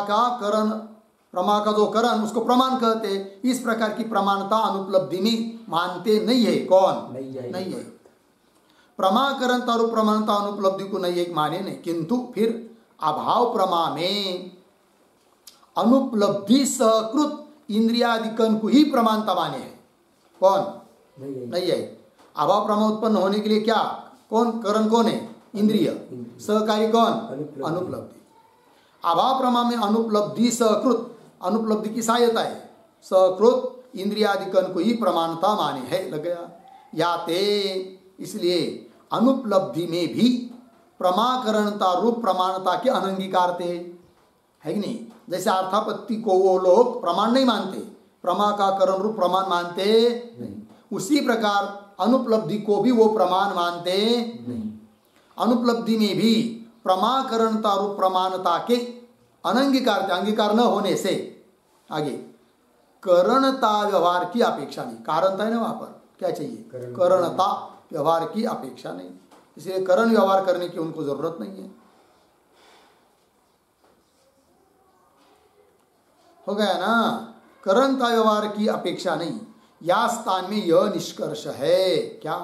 S1: का जो करण उसको प्रमाण कहते हैं। इस प्रकार की प्रमाणता अनुपलब्धि में मानते नहीं है। कौन? नहीं है। प्रमाकरणता रूप प्रमाणता अनुपलब्धि को नैयायिक माने नहीं, किंतु फिर अभाव प्रमा में अनुपलब्धि सकृत इंद्रियादिकन को ही प्रमाणता माने है। कौन? नहीं है। अभाव प्रमा उत्पन्न होने के लिए क्या कौन करण कौन है? इंद्रिय। सहकारी कौन? अनुपलब्धि। अभाव प्रमा में अनुपलब्धि सकृत, अनुपलब्धि की सहायता है, सकृत इंद्रियादिकन को ही प्रमाणता माने है। लग गया? याते इसलिए अनुपलब्धि में भी प्रमाकरणता रूप प्रमाणता के अनंगीकार थे, है कि नहीं। जैसे अर्थापत्ति को वो लोग प्रमाण नहीं मानते, प्रमा का करण रूप प्रमाण मानते नहीं, उसी प्रकार अनुपलब्धि को भी वो प्रमाण मानते नहीं। अनुपलब्धि में भी प्रमाकरणता रूप प्रमाणता के अनंगीकार, अंगीकार न होने से आगे करणता व्यवहार की अपेक्षा नहीं। कारणता है ना, वहां पर क्या चाहिए, करणता व्यवहार की अपेक्षा नहीं, इसलिए करण व्यवहार करने की उनको जरूरत नहीं है। हो गया ना, करणता व्यवहार की अपेक्षा नहीं। या स्थान में यह निष्कर्ष है, क्या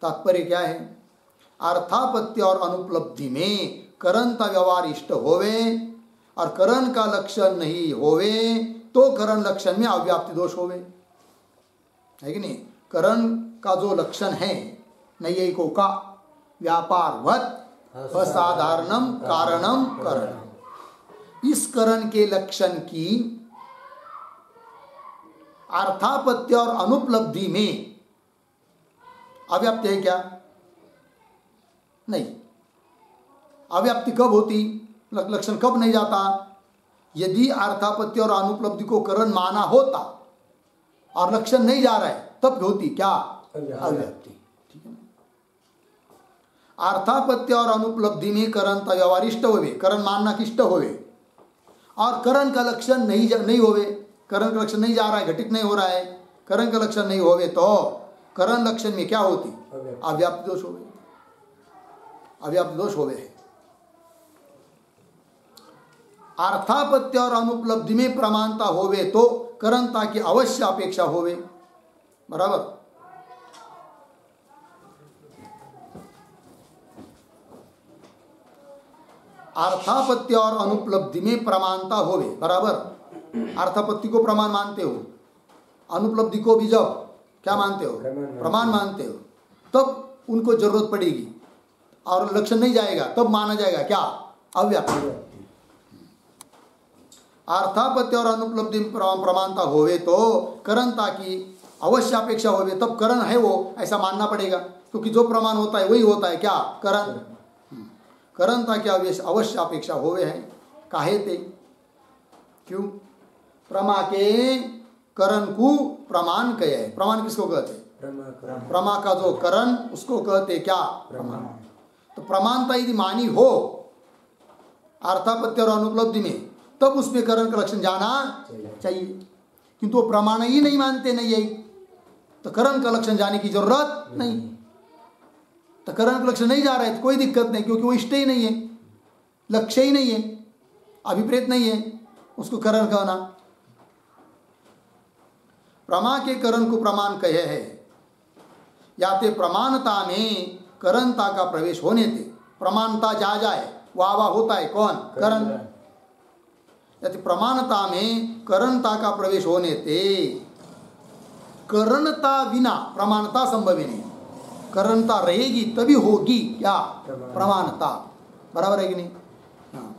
S1: तात्पर्य क्या है, अर्थापत्ति और अनुपलब्धि में करणता व्यवहार इष्ट होवे और करण का लक्षण नहीं होवे तो करण लक्षण में अव्याप्ति दोष होवे, है कि नहीं। करण का जो लक्षण है नैयायिकों का व्यापारवत असाधारणम कारणम करण, इस करण के लक्षण की अर्थापत्ति और अनुपलब्धि में अव्याप्ति है क्या, नहीं। अव्याप्ति कब होती, लक्षण कब नहीं जाता, यदि अर्थापत्ति और अनुपलब्धि को करण माना होता और लक्षण नहीं जा रहा है तब होती क्या, अव्याप्ति। ठीक है ना। अर्थापत्ति और अनुपलब्धि में करणता व्यवहार इष्ट होवे, करण मानना कि इष्ट होवे, और करण का लक्षण नहीं होवे, करण का लक्षण नहीं जा रहा है, घटित नहीं हो रहा है, करण का लक्षण नहीं होवे तो करण लक्षण में क्या होती, अव्याप्ति दोष होवे, अव्याप्ति दोष होवे। अर्थापत्ति और अनुपलब्धि में प्रमाणता होवे तो करणता की अवश्य अपेक्षा होवे, बराबर। अर्थापत्ति और अनुपलब्धि में प्रमाणता होवे, बराबर। अर्थापत्ति को प्रमाण मानते हो, अनुपलब्धि को भी जब क्या मानते हो, प्रमाण मानते हो, तब उनको जरूरत पड़ेगी और लक्षण नहीं जाएगा तब माना जाएगा क्या, अव्याप्ति। अर्थापत्ति और अनुपलब्धि में प्रमाणता होवे तो करणता की अवश्य अपेक्षा होवे, तब करण है वो ऐसा मानना पड़ेगा, क्योंकि जो प्रमाण होता है वही होता है क्या, करण। करणता की अवश्य अपेक्षा होवे है, काहे ते, क्यों, प्रमा के करण को प्रमाण कहे है। प्रमाण किसको कहते हैं, प्रमा का जो करण उसको कहते क्या, प्रमाण। तो प्रमाणता यदि मानी हो अर्थापत्ति और अनुपलब्धि में तब उसमें करण का लक्षण जाना चाहिए, किंतु वो प्रमाण ही नहीं मानते, नहीं यही तो करण का लक्षण जाने की जरूरत नहीं। तो करण का लक्षण नहीं जा रहा है तो कोई दिक्कत नहीं, क्योंकि वो इष्ट ही नहीं है, लक्ष्य ही नहीं है, अभिप्रेत नहीं है, उसको करण कहना। प्रमा के करण को प्रमाण कहे है, या ते प्रमाणता में करणता का प्रवेश होने थे, प्रमाणता जा जाए वाह वाह होता है कौन, करण। यदि प्रमाणता में करणता का प्रवेश होने थे, करणता बिना प्रमाणता संभव ही नहीं, करणता रहेगी तभी होगी क्या, प्रमाणता, बराबर है कि नहीं। हाँ,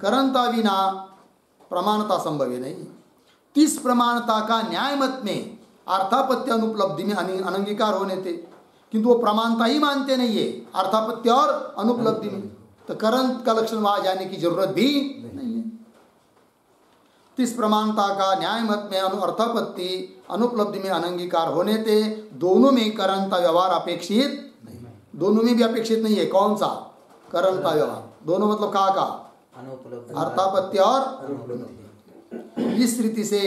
S1: करणता बिना प्रमाणता संभव ही नहीं। तीस प्रमाणता का न्याय मत में अर्थापत्य अनुपलब्धि में अनंगीकार होने थे, किंतु वो प्रमाणता ही मानते नहीं है अर्थापत्य और अनुपलब्धि में, तो करण का लक्षण वहां जाने की जरूरत भी नहीं है। तीस प्रमाणता का न्याय मत में अर्थापत्ति अनुपलब्धि में अनंगीकार होने थे, दोनों में करणता व्यवहार अपेक्षित नहीं, दोनों में भी अपेक्षित नहीं है। कौन सा, करणता व्यवहार, दोनों मतलब कहा का, अर्थापत्ति और अनुपलब्धि। इस रीति से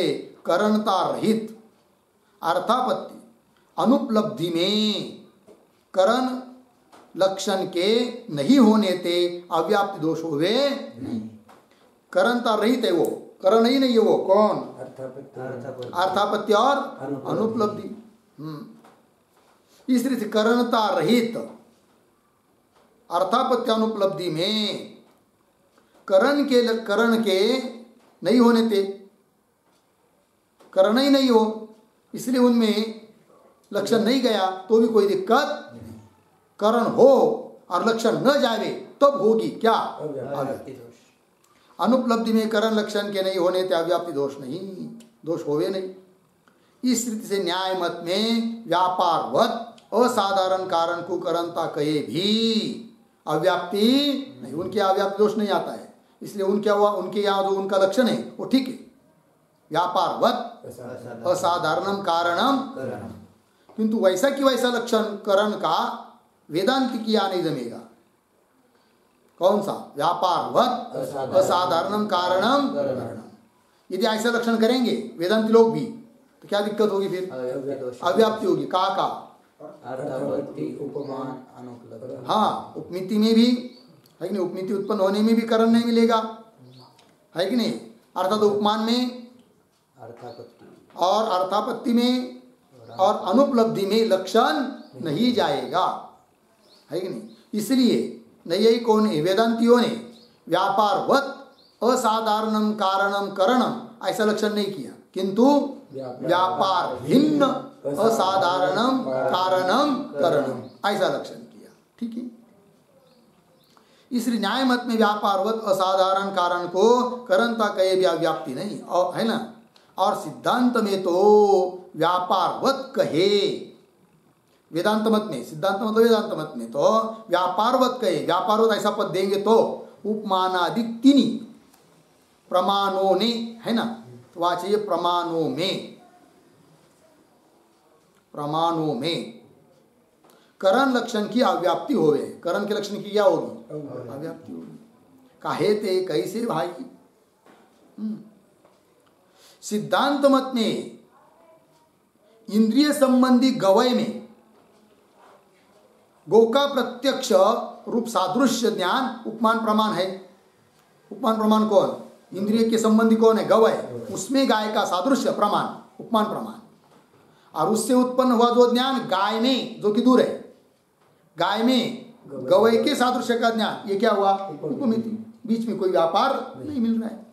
S1: करणता रहित अर्थापत्ति अनुपलब्धि में करण लक्षण के नहीं होने थे अव्याप्ति दोष हुए नहीं। करणता रहित है वो, करण ही नहीं है वो, कौन, अर्थापत्ति और अनुपलब्धि। इस रीति करणता रहित अर्थापत्ति अनुपलब्धि में करण के नहीं होने थे, करण ही नहीं हो, इसलिए उनमें लक्षण नहीं गया तो भी कोई दिक्कत नहीं। करण हो और लक्षण न जावे तब होगी क्या, अव्याप्ति दोष। अनुपलब्धि में करण लक्षण के नहीं होने थे अव्याप्ति दोष नहीं, दोष होवे नहीं। इस रीति से न्याय मत में व्यापारवत असाधारण कारण को करणता कहे भी अव्याप्ति नहीं, उनके अव्याप्ति दोष नहीं आता है, इसलिए उनके हुआ, उनके यहाँ जो उनका लक्षण है वो ठीक है, व्यापारवत असाधारणम कारणम। किंतु वैसा कि वैसा लक्षण करण का वेदांत की यहाँ नहीं जमेगा। कौन सा? व्यापारवत असाधारणम कारणम। यदि ऐसा लक्षण करेंगे वेदांती लोग भी तो क्या दिक्कत होगी? फिर अव्याप्ति होगी। का
S2: उपमान अनुपलब्ध।
S1: हाँ, उपमिति में भी है कि नहीं, उपमिति उत्पन्न होने में भी करण नहीं मिलेगा, है कि नहीं? अर्थात उपमान में और अर्थापत्ति में और अनुपलब्धि में लक्षण नहीं जाएगा, है कि नहीं? इसलिए नैयायिकों ने, वेदांतियों ने व्यापारवत असाधारणम कारणम करणम ऐसा लक्षण नहीं किया, किंतु व्यापार भिन्न असाधारणम कारणम करणम ऐसा लक्षण किया। ठीक है। इसलिए न्याय मत में व्यापारवत असाधारण कारण को करणता कहे भी व्याप्ति नहीं, और है ना, और सिद्धांत में तो व्यापारवत कहे। वेदांत मत में, सिद्धांत मतलब वेदांत मत में तो व्यापारवत कहे, व्यापारवत ऐसा पद देंगे तो उपमानादि तीनी प्रमाणों ने, है ना, तो वहां चाहिए प्रमाणों में, प्रमाणों में करण लक्षण की अव्याप्ति होवे। करण के लक्षण की क्या होगी? अव्याप्ति होगी। काहे ते कैसे भाई? सिद्धांत मत में इंद्रिय संबंधी गवय में गो का प्रत्यक्ष रूप सादृश्य ज्ञान उपमान प्रमाण है। उपमान प्रमाण कौन? इंद्रिय के संबंधी कौन है? गवय। उसमें गाय का सादृश्य प्रमाण उपमान प्रमाण, और उससे उत्पन्न हुआ जो ज्ञान गाय में, जो कि दूर है, गाय में गवय के सादृश्य का ज्ञान, ये क्या हुआ? उपमिति। बीच में कोई व्यापार नहीं मिल रहा है,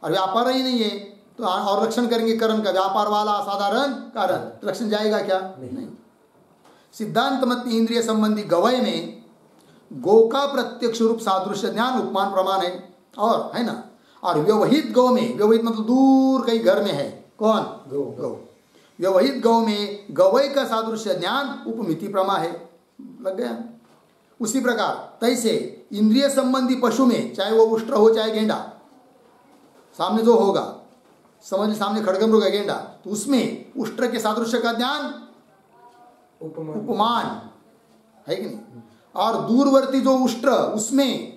S1: और व्यापार ही नहीं है तो और लक्षण करेंगे करण का, व्यापार वाला असाधारण कारण, लक्षण जाएगा क्या? नहीं। सिद्धांत मत में इंद्रिय संबंधी गवय में गो का प्रत्यक्ष रूप सादृश्य ज्ञान उपमान प्रमाण है, और है ना, और व्यवहित गौ में, व्यवहित मतलब दूर कहीं घर में है, कौन? गौ। व्यवहित गौ में गवय का सादृश्य ज्ञान उपमिति प्रमा है। लग गया? उसी प्रकार तैसे इंद्रिय संबंधी पशु में, चाहे वो उष्ट्र हो चाहे गेंडा, सामने जो होगा, समझ, सामने खड़गमृग है गेंडा, तो उसमें उष्ट्र के सादृश्य का ज्ञान उपमान है कि नहीं, और दूरवर्ती जो उष्ट्र उसमें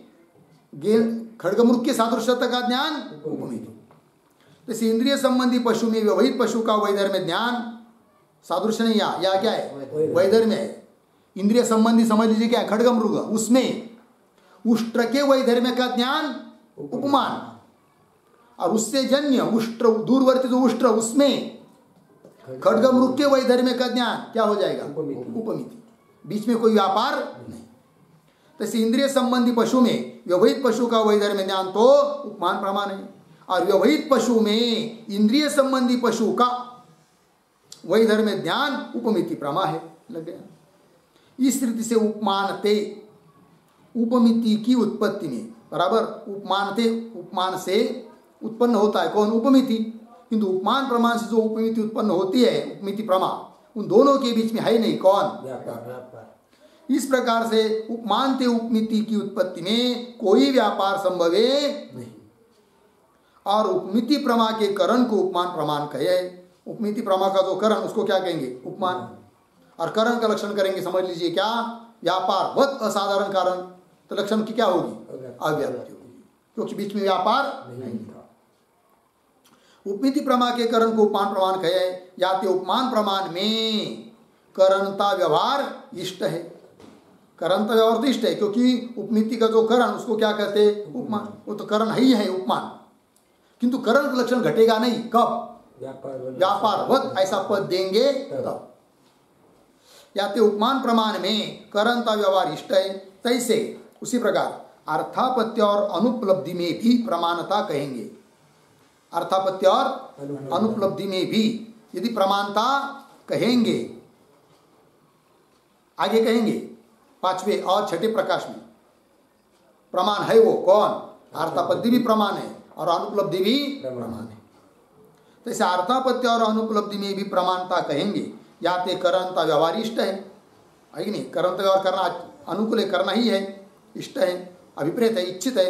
S1: खड़गमृग के सादृश्यता का ज्ञान उपमिति। जैसे इंद्रिय संबंधी पशु में व्यवहित पशु का वैधर्म्य ज्ञान सादृश्य नहीं, या क्या है? वैधर्म्य है। इंद्रिय संबंधी समझ लीजिए क्या है? खड़गमृग, उसमें उष्ट्र के वैधर्म्य का ज्ञान उपमान, और उससे जन्य उष्ट्र, दूरवर्ती जो उष्ट्र उसमें खड़गमृग के वैधर्म्य का ज्ञान क्या हो जाएगा? उपमिति। बीच में कोई व्यापार नहीं। तो इंद्रिय संबंधी पशु में व्यवहित पशु का वैधर्म्य ज्ञान तो उपमान प्रमाण है, और व्यवहित पशु में इंद्रिय संबंधी पशु का वैधर्म्य ज्ञान उपमिति प्रमा है। लग गया? इस रीति से उपमानते, उपमिति की उत्पत्ति में, बराबर, उपमानते, उपमान से उत्पन्न होता है कौन? उपमिति। किंतु उपमान प्रमाण से जो उपमिति उत्पन्न होती है, उपमिति प्रमा, उन दोनों के बीच में है नहीं, कौन? व्यापार। इस प्रकार से उपमानते उपमिति की उत्पत्ति में कोई व्यापार संभवे नहीं, और उपमिति प्रमा के करण को उपमान प्रमाण कहे। उपमिति प्रमा का जो करण, उसको क्या कहेंगे? उपमान। और करण का लक्षण करेंगे, समझ लीजिए क्या? व्यापार वत असाधारण कारण, तो लक्षण की क्या होगी? अव्याप्ति होगी, क्योंकि बीच में व्यापार नहीं था। उपमिति प्रमा के करण को उपमान प्रमाण कहे, या तो उपमान प्रमाण में करणता व्यवहार इष्ट है। करणता व्यवहार तो इष्ट है, क्योंकि उपमिति का जो करण, उसको क्या कहते हैं? उपमान। वो तो करण ही है उपमान, किंतु करण का लक्षण घटेगा नहीं। कब? व्यापारवत ऐसा पद देंगे तब। या तो उपमान प्रमाण में करणता व्यवहार इष्ट है, तैसे उसी प्रकार अर्थापत्य और अनुपलब्धि में भी प्रमाणता कहेंगे। अर्थापत्य और अनुपलब्धि में भी यदि प्रमाणता कहेंगे, आगे कहेंगे पांचवें और छठे प्रकाश में प्रमाण है वो कौन? अर्थापत्ति भी प्रमाण है और अनुपलब्धि भी प्रमाण है। तो इसे अर्थापत्ति और अनुपलब्धि में भी प्रमाणता कहेंगे, या ते करणता व्यवहार इष्ट है कि नहीं? करणता व्यवहार करना अनुकूल है, करना ही है, इष्ट है, अभिप्रेत है, इच्छित है।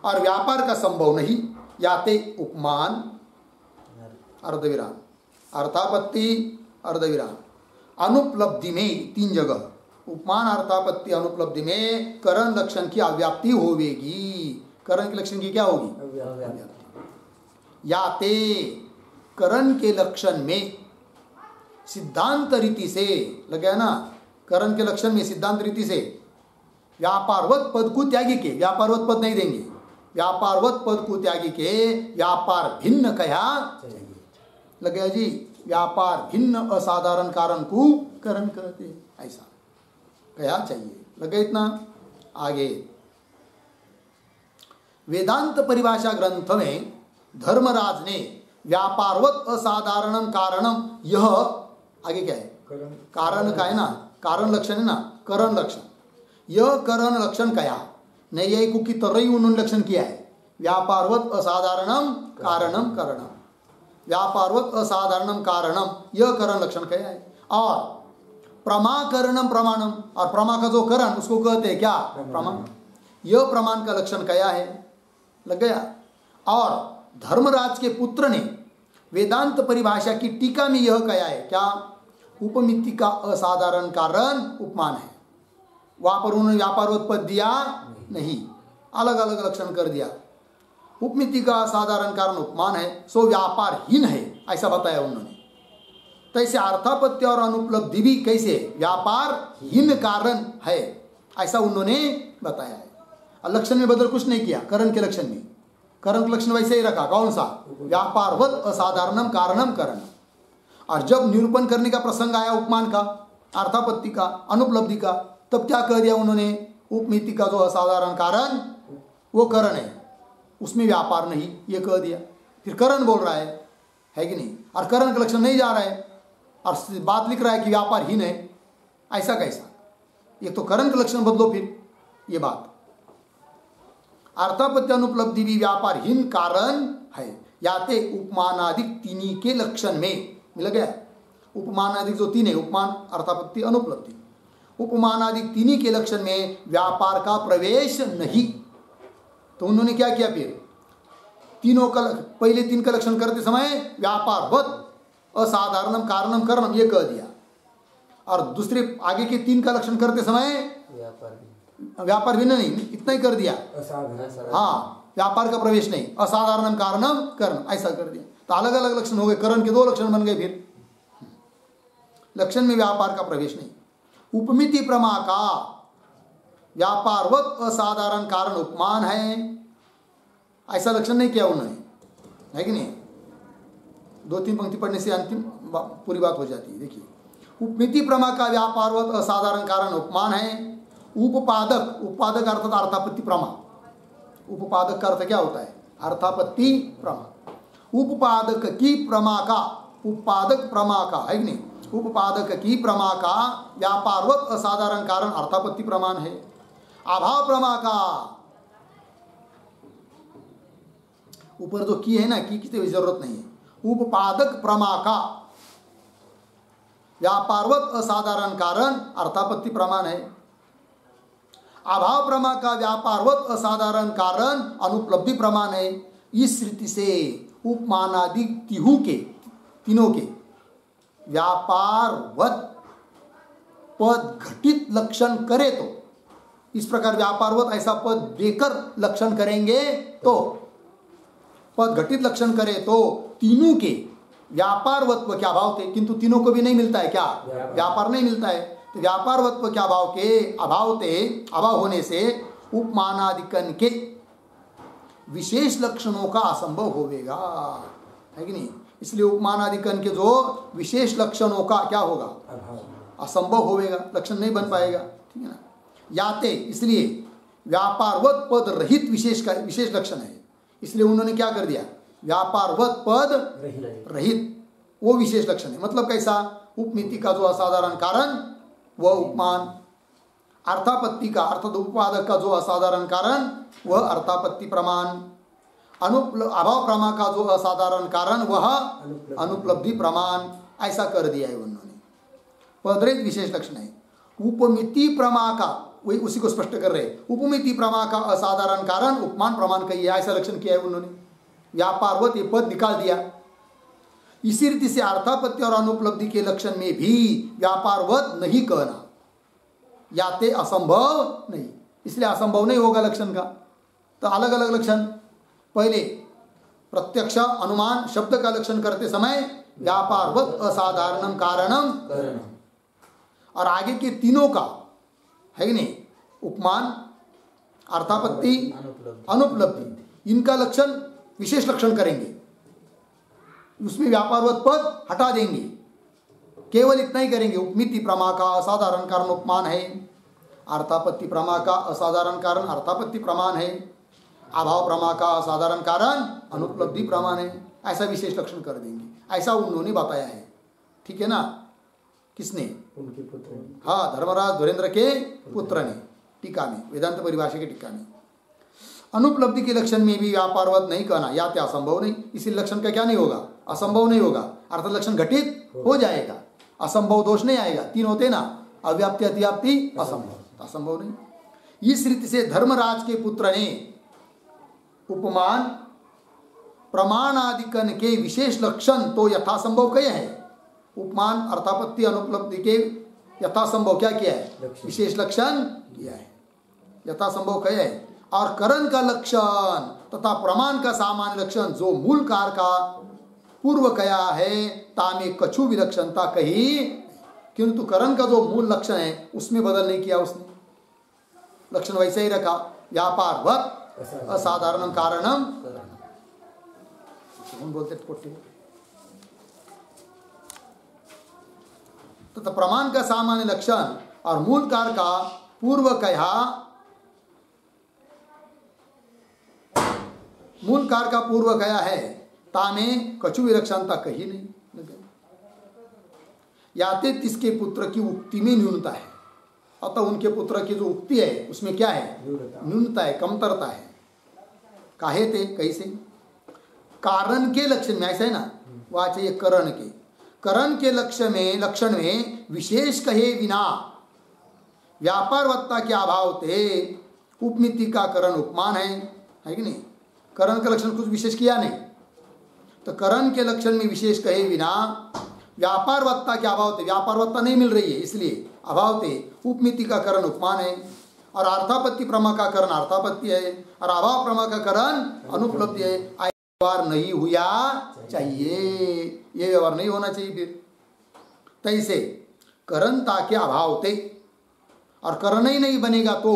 S1: और व्यापार का संभव नहीं, याते उपमान अर्धविराम, अर्थापत्ति अर्धविराम, अनुपलब्धि में 3 जगह उपमान अर्थापत्ति अनुपलब्धि में करण लक्षण की अव्याप्ति होवेगी। करण के लक्षण की क्या होगी? याते करण के लक्षण में सिद्धांत रीति से लग गया ना, करण के लक्षण में सिद्धांत रीति से व्यापारवत पद को त्यागी के, व्यापारवत पद नहीं देंगे, व्यापारवत पद को त्यागी के व्यापार भिन्न कया लग गया जी, व्यापार भिन्न असाधारण कारण को करण कहते, ऐसा कया चाहिए, लगे इतना। आगे वेदांत परिभाषा ग्रंथ में धर्मराज ने व्यापारवत असाधारणम कारणम, यह आगे क्या है? कारण का है ना, कारण लक्षण है ना, करण लक्षण, यह करण लक्षण कया नैयायिकों की तरह ही उन्होंने लक्षण किया है। व्यापारवत असाधारणम कारणम करणम, व्यापारवत असाधारणम कारणम, यह करण लक्षण कया है। और प्रमाकरणम प्रमाणम, और प्रमा का जो करण उसको कहते हैं क्या? प्रमाण, यह प्रमाण का लक्षण कया है, लग गया। और धर्मराज के पुत्र ने वेदांत परिभाषा की टीका में यह कया है क्या? उपमिति का असाधारण कारण उपमान है। वहां पर उन्होंने व्यापारवत पद दिया नहीं, अलग अलग लक्षण कर दिया। उपमिति का असाधारण कारण उपमान है, सो व्यापारहीन है, ऐसा बताया उन्होंने। तैसे अर्थापत्ति और अनुपलब्धि भी कैसे व्यापारहीन कारण है, ऐसा उन्होंने बताया है। और लक्षण में बदल कुछ नहीं किया, करण के लक्षण में, करण का लक्षण वैसे ही रखा। कौन सा? व्यापारवत असाधारणम कारणम करण। और जब निरूपण करने का प्रसंग आया उपमान का, अर्थापत्ति का, अनुपलब्धि का, तब क्या कह दिया उन्होंने? उपमिति का जो असाधारण कारण वो करण है, उसमें व्यापार नहीं, ये कह दिया। फिर करण बोल रहा है कि नहीं? और करण का लक्षण नहीं जा रहा है और बात लिख रहा है कि व्यापारहीन है, ऐसा कैसा? ये तो करण का लक्षण बदलो फिर, ये बात। अर्थापत्ति अनुपलब्धि भी व्यापारहीन कारण है, याते उपमानादिक तीनी के लक्षण में मिल गया। उपमानादिक जो 3 है, उपमान अर्थापत्ति अनुपलब्धि, उपमानादिक तीनी के लक्षण में व्यापार का प्रवेश नहीं। तो उन्होंने क्या किया फिर? तीनों का, पहले 3 का लक्षण करते समय व्यापारवत असाधारणम कारणम करणम ये कह दिया, और दूसरे आगे के 3 का लक्षण करते समय व्यापार भिन्न नहीं, इतना ही कर दिया। हाँ, व्यापार का प्रवेश नहीं, असाधारणम कारणम करण, ऐसा कर दिया। तो अलग अलग लक्षण हो गए, करण के 2 लक्षण बन गए। फिर लक्षण में व्यापार का प्रवेश नहीं। उपमिति प्रमा का व्यापारवत असाधारण कारण उपमान है, ऐसा लक्षण नहीं किया उन्होंने, है कि नहीं? 2-3 पंक्ति पढ़ने से अंतिम पूरी बात हो जाती है। देखिए, उपमिति प्रमा का व्यापारवत असाधारण कारण उपमान है। उपपादक, उपपादक अर्थात अर्थापत्ति प्रमा, उपपादक का अर्थ क्या होता है? अर्थापत्ति प्रमा। उपपादक की प्रमा का, उपपादक प्रमा का, है कि नहीं? उपपादक की प्रमा का व्यापारवत असाधारण कारण अर्थापत्ति प्रमाण है। अभाव प्रमा का, ऊपर जो की है ना, की जरूरत नहीं है। उपपादक प्रमा का व्यापारवत असाधारण कारण अर्थापत्ति प्रमाण है। अभाव प्रमा का व्यापारवत असाधारण कारण अनुपलब्धि प्रमाण है। इस रीति से उपमानादि तिहु के, तीनों के व्यापारवत पद घटित लक्षण करे तो, इस प्रकार व्यापारवत ऐसा पद देकर लक्षण करेंगे तो, पद घटित लक्षण करे तो तीनों के व्यापारवत्व क्या अभाव थे, किंतु तीनों को भी नहीं मिलता है क्या? व्यापार नहीं मिलता है। तो व्यापारवत्व क्या अभाव के अभाव थे, अभाव होने से उपमानादिकन के विशेष लक्षणों का असंभव होगा, है कि नहीं? इसलिए उपमानादिकन के जो विशेष लक्षणों का क्या होगा? असंभव होगा, लक्षण नहीं बन पाएगा, ठीक है ना? याते, इसलिए व्यापारवत पद रहित विशेष लक्षण है, इसलिए उन्होंने क्या कर दिया? व्यापारवत पद रहित वो विशेष लक्षण है। मतलब कैसा? उपमिति का जो असाधारण कारण वह उपमान, अर्थापत्ति का अर्थात उपपादक का जो असाधारण कारण वह अर्थापत्ति प्रमाण, अभाव प्रमा का जो असाधारण कारण वह अनुपलब्धि प्रमाण, ऐसा कर दिया है उन्होंने। पदरहित विशेष लक्षण है। उपमिति प्रमा का वही उसी को स्पष्ट कर रहे। उपमिति प्रमा का असाधारण कारण उपमान प्रमाण का यह ऐसा लक्षण किया है उन्होंने। व्यापारवत ये पद निकाल दिया। इसी रीति से अर्थापत्ति और अनुपलब्धि के लक्षण में भी व्यापारवत नहीं कहना, याते असंभव नहीं, इसलिए असंभव नहीं होगा लक्षण का। तो अलग अलग लक्षण, पहले प्रत्यक्ष अनुमान शब्द का लक्षण करते समय व्यापारवत असाधारणम कारणम, और आगे के तीनों का है कि नहीं, उपमान, अर्थापत्ति, अनुपलब्धि, इनका लक्षण विशेष लक्षण करेंगे। उसमें व्यापारवत पद हटा देंगे, केवल इतना ही करेंगे। उपमिति प्रमा का असाधारण कारण उपमान है, अर्थापत्ति प्रमा का असाधारण कारण अर्थापत्ति प्रमाण है, अभाव प्रमा का असाधारण कारण अनुपलब्धि प्रमाण है। ऐसा विशेष लक्षण कर देंगे, ऐसा उन्होंने बताया है। ठीक है ना? किसने?
S3: उनके पुत्र।
S1: हाँ, धर्मराज धुरेंद्र के पुत्र ने टीका में, वेदांत परिभाषा के टीका में। अनुपलब्धि के लक्षण में भी व्यापारवत नहीं कहना, या तो असंभव नहीं, इसी लक्षण का क्या नहीं होगा, असंभव नहीं होगा, अर्थात लक्षण घटित हो जाएगा, असंभव दोष नहीं आएगा। तीन होते ना, अव्याप्ति, अतिव्याप्ति, असंभव, असंभव नहीं। इस रीति से धर्मराज के पुत्र ने उपमान प्रमाणादिकन के विशेष लक्षण तो यथासंभव कहे हैं। उपमान अर्थापत्ति अनुपलब्धि के यथासंभव क्या किया है, विशेष लक्षण किया है, यथासंभव कहे है। और करण का लक्षण तथा प्रमाण का सामान्य लक्षण जो मूल कार का पूर्व कया है, तामे कछु विलक्षणता कही, किंतु करण का जो मूल लक्षण है उसमें बदल नहीं किया उसने, लक्षण वैसे ही रखा। व्यापारवत असाधारणम कारणम, हम बोलते तथा प्रमाण का सामान्य लक्षण और मूल कार का पूर्व कया, मूल कार का पूर्व कया है, तामे कछु विलक्षणता कही नहीं। याते इसके पुत्र की उक्ति में न्यूनता है, अतः उनके पुत्र की जो उक्ति है उसमें क्या है, न्यूनता है, कमतरता है। काहे थे, कैसे? कारण के लक्षण में, ऐसा है ना, वह चाहिए करण के, करण के लक्षण में विशेष कहे बिना व्यापारवत्ता के अभाव थे उपमिति का करण उपमान है कि नहीं? करण का लक्षण कुछ विशेष किया नहीं, तो करण के लक्षण में विशेष कहे बिना व्यापारवत्ता के अभाव थे, व्यापारवत्ता नहीं मिल रही है इसलिए अभाव थे, उपमिति का करण उपमान है, और अर्थापत्ति प्रमा का करण अर्थापत्ति है, और अभाव प्रमा का करण अनुपलब्धि है। व्यवहार नहीं हुआ चाहिए, ये व्यवहार नहीं होना चाहिए। फिर तैसे करणता के अभाव थे, और करण ही नहीं बनेगा तो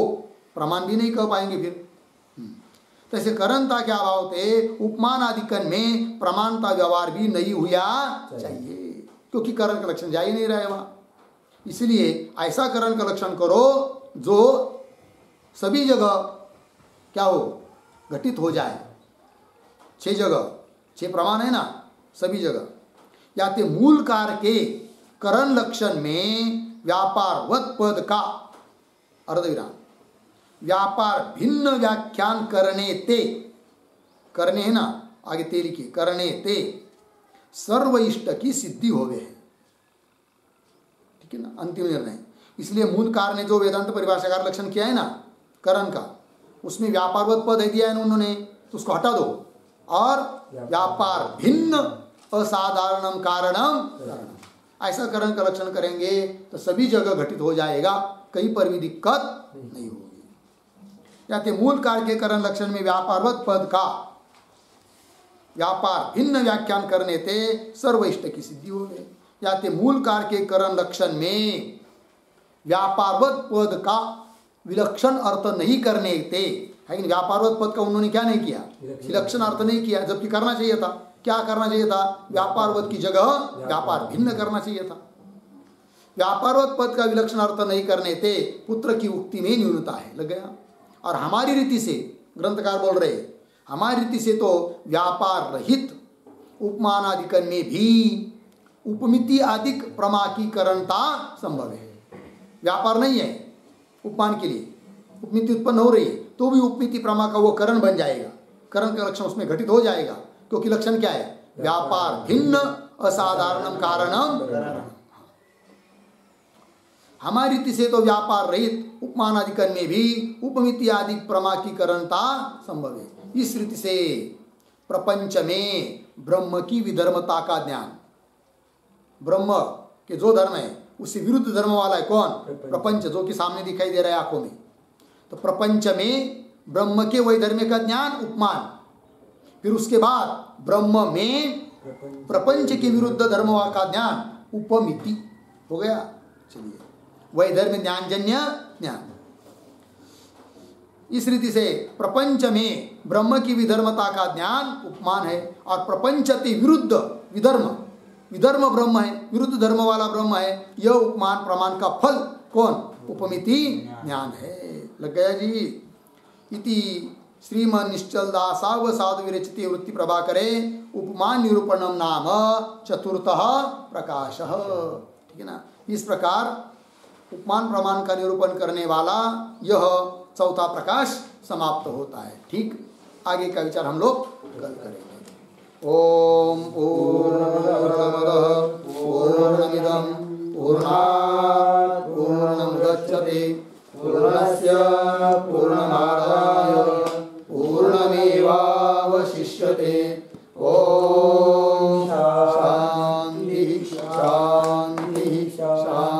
S1: प्रमाण भी नहीं कह पाएंगे। फिर तैसे करणता के अभाव थे, उपमान आदिकन में प्रमाणता व्यवहार भी नहीं हुआ चाहिए, क्योंकि करण का लक्षण जा ही नहीं रहे वहां। इसलिए ऐसा करण का लक्षण करो जो सभी जगह क्या हो, घटित हो जाए। 6 जगह 6 प्रमाण है ना, सभी जगह। या ते मूल कार के करण लक्षण में व्यापारवत पद का अर्धविराम, व्यापार भिन्न व्याख्यान करने ते, करने है ना, आगे ते लिखिए, करने ते सर्व इष्ट की सिद्धि होवे है। ठीक है ना, अंतिम निर्णय। इसलिए मूल कार ने जो वेदांत परिभाषाकार लक्षण किया है ना करण का, उसमें व्यापारवत पद है दिया है उन्होंने, तो उसको हटा दो, और व्यापार भिन्न असाधारणम कारणम, ऐसा करण का लक्षण करेंगे तो सभी जगह घटित हो जाएगा, कहीं पर भी दिक्कत नहीं होगी। या मूल कार के करण लक्षण में व्यापारवत पद का व्यापार भिन्न व्याख्यान करने ते सर्वइष्ट की सिद्धि हो गई। या मूल कार के करण लक्षण में व्यापारवत पद का विलक्षण अर्थ नहीं करने थे, है कि व्यापारवत पद का उन्होंने क्या नहीं किया, विलक्षण अर्थ नहीं किया, जबकि करना चाहिए था। क्या करना चाहिए था, व्यापारवत की जगह व्यापार भिन्न करना चाहिए था। व्यापारवत पद का विलक्षण अर्थ नहीं करने थे, पुत्र की उक्ति में न्यूनता है, लग गया। और हमारी रीति से ग्रंथकार बोल रहे, हमारी रीति से तो व्यापार रहित उपमानादिकन में भी उपमिति आदिक प्रमाकीकरणता संभव है। व्यापार नहीं है उपमान के लिए, उपमिति उत्पन्न हो रही है तो भी उपमिति प्रमा का वो करण बन जाएगा, करण का लक्षण उसमें घटित हो जाएगा, क्योंकि लक्षण क्या है, व्यापार भिन्न असाधारणम कारणम। हमारी रीति से तो व्यापार रहित उपमान अधिकरण में भी उपमिति आदि प्रमा की करणता संभव है। इस रीति से प्रपंच में ब्रह्म की विधर्मता का ज्ञान, ब्रह्म के जो धर्म है उससे विरुद्ध धर्म वाला है कौन? प्रपंच, जो कि सामने दिखाई दे रहा है आंखों में। तो प्रपंच में ब्रह्म के वैधर्म्य का ज्ञान उपमान, फिर उसके बाद ब्रह्म में प्रपंच के विरुद्ध धर्म का ज्ञान उपमिति हो गया। चलिए, वैधर्म्य ज्ञानजन्य ज्ञान। इस रीति से प्रपंच में ब्रह्म की विधर्मता का ज्ञान उपमान है, और प्रपंचति विरुद्ध विधर्म, विधर्म ब्रह्म है, विरुद्ध धर्म वाला ब्रह्म है, यह उपमान प्रमाण का फल कौन? उपमिति ज्ञान है। लग गया जी। इति श्रीमन निश्चल दासाव साधु विरचिते वृत्ति प्रभाकरे उपमान निरूपणम नाम चतुर्थः प्रकाश। ठीक है ना। इस प्रकार उपमान प्रमाण का निरूपण करने वाला यह चौथा प्रकाश समाप्त होता है। ठीक, आगे का विचार हम लोग कल करेंगे। ओम पूर्णमदः पूर्णमिदं पूर्णात् पूर्णमुदच्यते पूर्णस्य पूर्णमादाय पूर्णमेवावशिष्यते। ओम शांति शांति शांति।